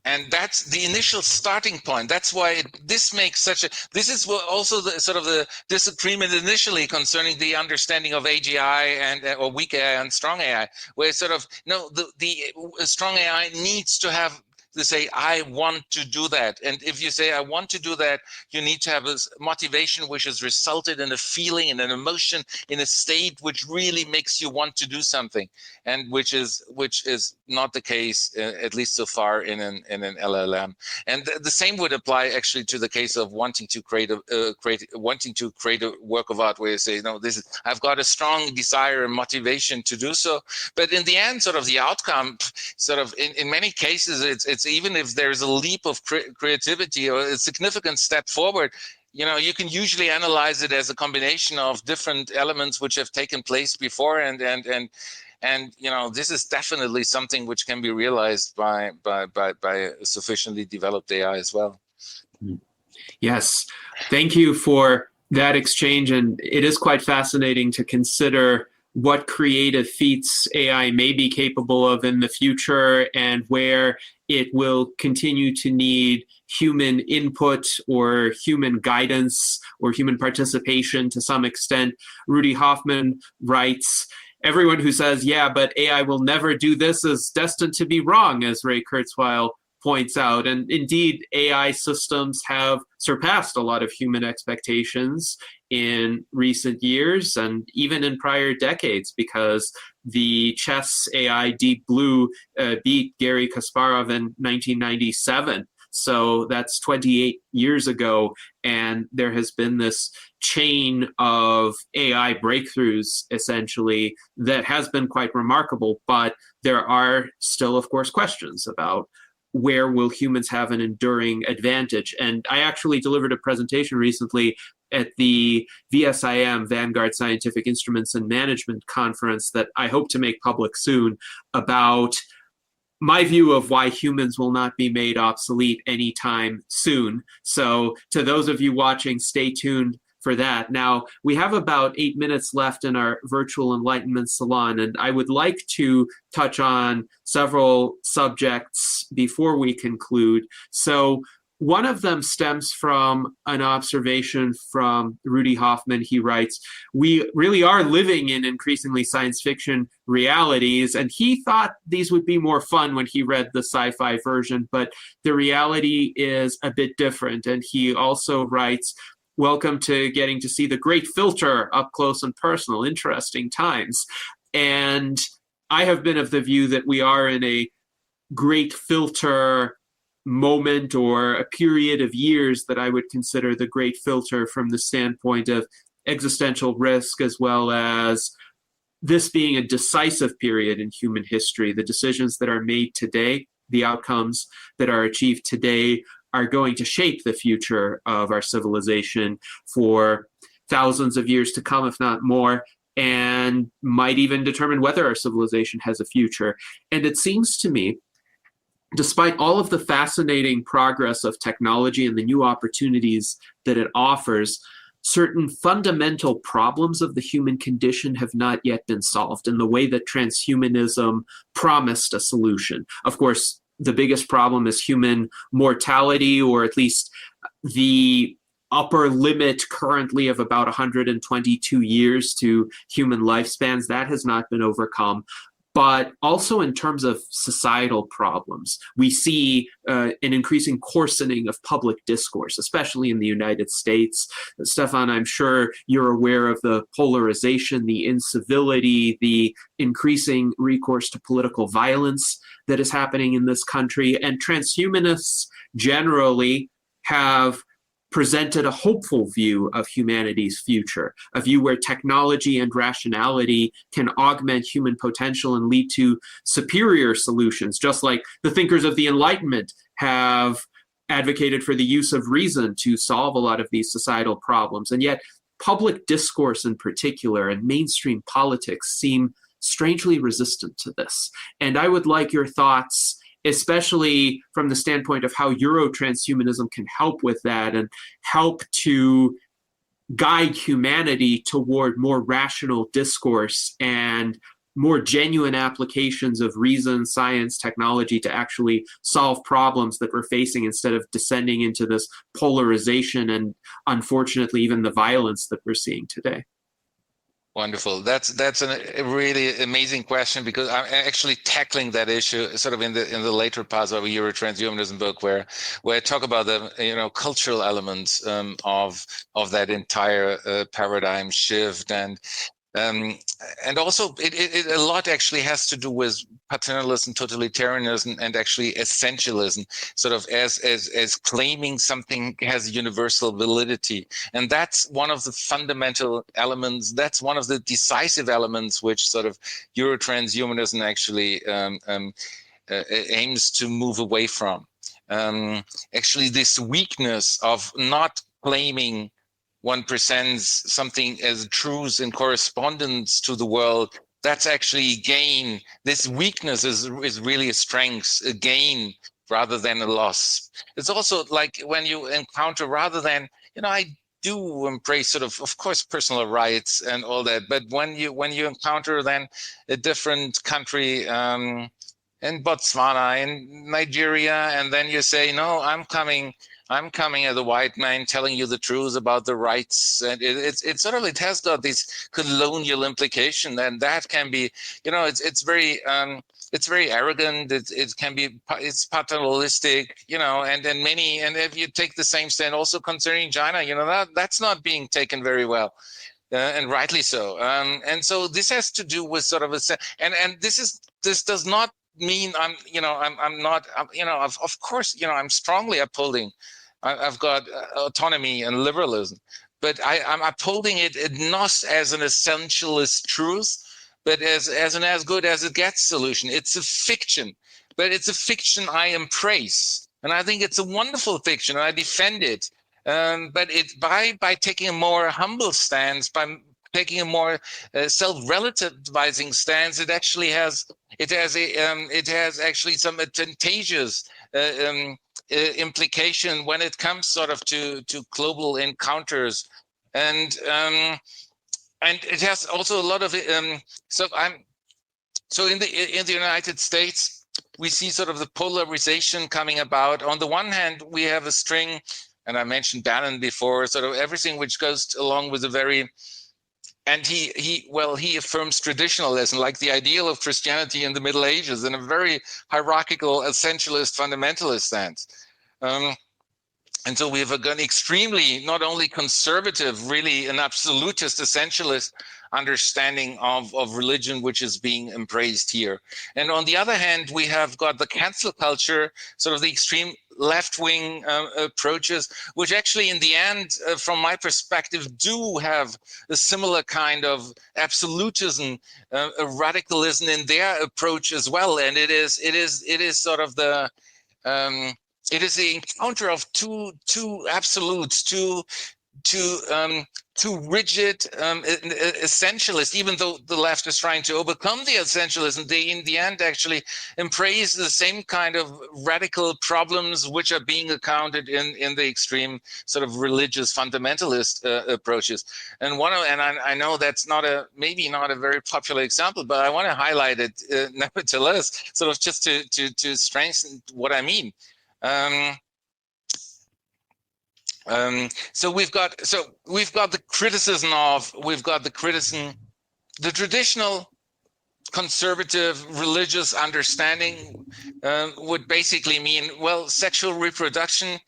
And that's the initial starting point. That's why this makes this is also the sort of the disagreement initially concerning the understanding of AGI or weak AI and strong AI, where sort of, no, the strong AI needs to have to say, I want to do that. And if you say, I want to do that, you need to have a motivation which has resulted in a feeling and an emotion in a state which really makes you want to do something, and which is not the case, at least so far, in an LLM. And the same would apply actually to the case of wanting to create a work of art, where you say, no, I've got a strong desire and motivation to do so. But in the end, sort of the outcome, sort of in many cases, it's even if there's a leap of creativity or a significant step forward, you can usually analyze it as a combination of different elements which have taken place before, and this is definitely something which can be realized by a sufficiently developed AI as well. Yes, thank you for that exchange, and it is quite fascinating to consider what creative feats AI may be capable of in the future, and where it will continue to need human input or human guidance or human participation to some extent. Rudy Hoffman writes, everyone who says, yeah, but AI will never do this is destined to be wrong, as Ray Kurzweil points out. And indeed, AI systems have surpassed a lot of human expectations in recent years and even in prior decades, because the chess AI Deep Blue beat Garry Kasparov in 1997. So that's 28 years ago, and there has been this chain of AI breakthroughs, essentially, that has been quite remarkable. But there are still, of course, questions about where will humans have an enduring advantage. And I actually delivered a presentation recently at the VSIM, Vanguard Scientific Instruments and Management Conference, that I hope to make public soon, about my view of why humans will not be made obsolete anytime soon. So to those of you watching, stay tuned for that. Now, we have about 8 minutes left in our Virtual Enlightenment Salon, and I would like to touch on several subjects before we conclude. So one of them stems from an observation from Rudy Hoffman. He writes, we really are living in increasingly science fiction realities, and he thought these would be more fun when he read the sci-fi version, but the reality is a bit different. And he also writes, welcome to getting to see the great filter up close and personal, interesting times. And I have been of the view that we are in a great filter moment, or a period of years that I would consider the great filter from the standpoint of existential risk, as well as this being a decisive period in human history. The decisions that are made today, the outcomes that are achieved today, are going to shape the future of our civilization for thousands of years to come, if not more, and might even determine whether our civilization has a future. And it seems to me, despite all of the fascinating progress of technology and the new opportunities that it offers, certain fundamental problems of the human condition have not yet been solved in the way that transhumanism promised a solution. Of course, the biggest problem is human mortality, or at least the upper limit currently of about 122 years to human lifespans. That has not been overcome. But also in terms of societal problems, we see an increasing coarsening of public discourse, especially in the United States. Stefan, I'm sure you're aware of the polarization, the incivility, the increasing recourse to political violence that is happening in this country. And transhumanists generally have presented a hopeful view of humanity's future, a view where technology and rationality can augment human potential and lead to superior solutions, just like the thinkers of the Enlightenment have advocated for the use of reason to solve a lot of these societal problems. And yet, public discourse in particular and mainstream politics seem strangely resistant to this. And I would like your thoughts, especially from the standpoint of how Euro-Transhumanism can help with that and help to guide humanity toward more rational discourse and more genuine applications of reason, science, technology to actually solve problems that we're facing, instead of descending into this polarization and, unfortunately, even the violence that we're seeing today. Wonderful. That's a really amazing question, because I'm actually tackling that issue sort of in the later parts of a Euro-Transhumanism book, where I talk about the cultural elements of that entire paradigm shift, and also it a lot actually has to do with paternalism, totalitarianism, and actually essentialism, sort of as claiming something has universal validity. And that's one of the fundamental elements, that's one of the decisive elements which sort of Euro-Transhumanism actually aims to move away from. Actually, this weakness of not claiming one presents something as truth in correspondence to the world, that's actually gain. This weakness is really a strength, a gain rather than a loss. It's also like when you encounter, rather than, I do embrace sort of course, personal rights and all that, but when you encounter then a different country, in Botswana, in Nigeria, and then you say, no, I'm coming as a white man telling you the truth about the rights. And it sort of, it has got this colonial implication, and that can be, it's very arrogant. It's paternalistic, and if you take the same stand also concerning China, that's not being taken very well. And rightly so. And so this has to do with sort of this does not mean I'm strongly upholding. I've got autonomy and liberalism, but I'm upholding it not as an essentialist truth, but as an as good as it gets solution. It's a fiction, but it's a fiction I embrace, and I think it's a wonderful fiction, and I defend it. But by taking a more humble stance, by taking a more self-relativizing stance, it has actually some advantageous implication when it comes sort of to global encounters, and it has also a lot of so in the United States we see sort of the polarization coming about. On the one hand, we have a string, and I mentioned Bannon before, sort of everything which goes along with a very, and he affirms traditionalism, like the ideal of Christianity in the Middle Ages, in a very hierarchical, essentialist, fundamentalist stance. And so we have an extremely, not only conservative, really an absolutist, essentialist understanding of religion, which is being embraced here. And on the other hand, we have got the cancel culture, sort of the extreme left-wing approaches, which actually in the end, from my perspective, do have a similar kind of absolutism, a radicalism in their approach as well. And it is sort of the it is the encounter of two absolutes, two too rigid essentialist, even though the left is trying to overcome the essentialism, they in the end actually embrace the same kind of radical problems which are being accounted in the extreme sort of religious fundamentalist approaches. And I know that's maybe not a very popular example, but I want to highlight it nevertheless, sort of just to strengthen what I mean. So we've got the criticism, the traditional conservative religious understanding would basically mean, well, sexual reproduction,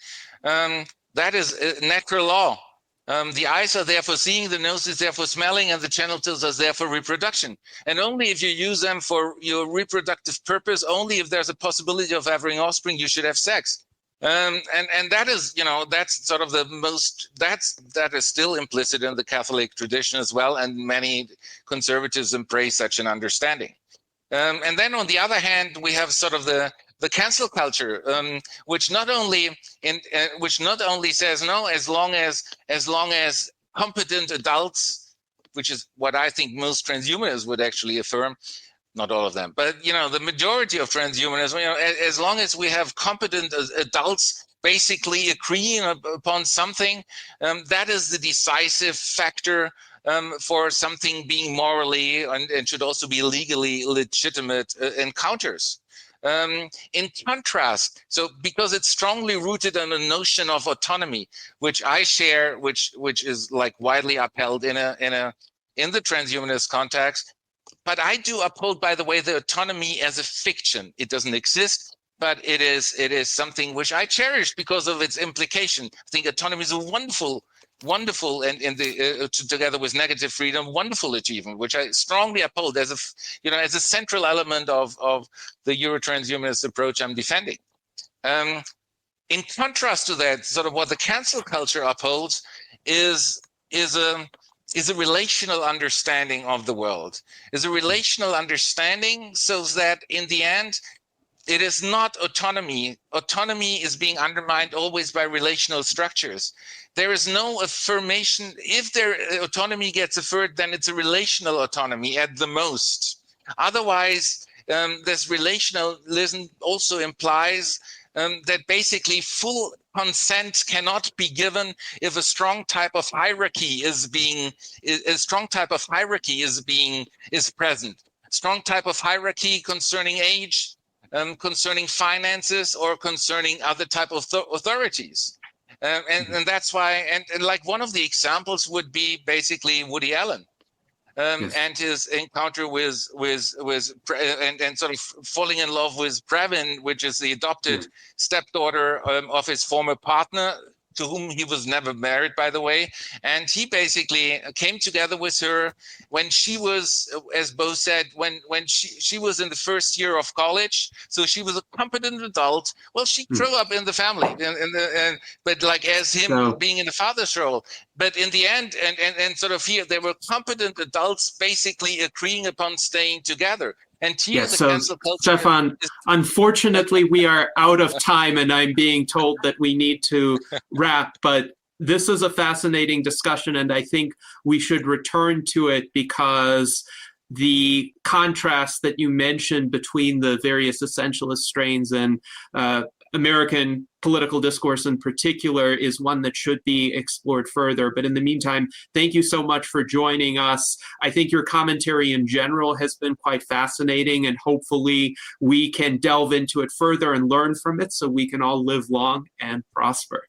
that is a natural law. The eyes are there for seeing, the nose is there for smelling, and the genitals are there for reproduction. And only if you use them for your reproductive purpose, only if there's a possibility of having offspring, you should have sex. And that is, that's sort of that is still implicit in the Catholic tradition as well, and many conservatives embrace such an understanding. And then on the other hand, we have sort of the cancel culture, which not only says no, as long as competent adults, which is what I think most transhumanists would actually affirm. Not all of them, but the majority of transhumanism, as long as we have competent adults basically agreeing upon something, that is the decisive factor for something being morally and should also be legally legitimate encounters. In contrast, so because it's strongly rooted on a notion of autonomy, which I share, which is like widely upheld in the transhumanist context. But I do uphold, by the way, the autonomy as a fiction. It doesn't exist, but it is something which I cherish because of its implication. I think autonomy is a wonderful, and together with negative freedom, wonderful achievement, which I strongly uphold as a central element of the Euro-Transhumanist approach I'm defending. In contrast to that, sort of what the cancel culture upholds is a relational understanding of the world, is a relational understanding so that in the end, it is not autonomy. Autonomy is being undermined always by relational structures. There is no affirmation. If their autonomy gets affirmed, then it's a relational autonomy at the most. Otherwise, this relationalism also implies that basically full consent cannot be given if a strong type of hierarchy is present. Strong type of hierarchy concerning age, concerning finances, or concerning other type of authorities. And that's why, and like one of the examples would be basically Woody Allen. And his encounter with and sort of falling in love with Brevin, which is the adopted stepdaughter of his former partner, to whom he was never married, by the way. And he basically came together with her when she was, as Bo said, when she was in the first year of college. So she was a competent adult. Well, she grew up in the family, but like as him being in the father's role. But in the end, and sort of here, they were competent adults basically agreeing upon staying together. And here the cancel culture. Stefan, unfortunately, we are out of time, and I'm being told that we need to wrap. But this is a fascinating discussion, and I think we should return to it because the contrast that you mentioned between the various essentialist strains and American political discourse in particular is one that should be explored further. But in the meantime, thank you so much for joining us. I think your commentary in general has been quite fascinating, and hopefully we can delve into it further and learn from it so we can all live long and prosper.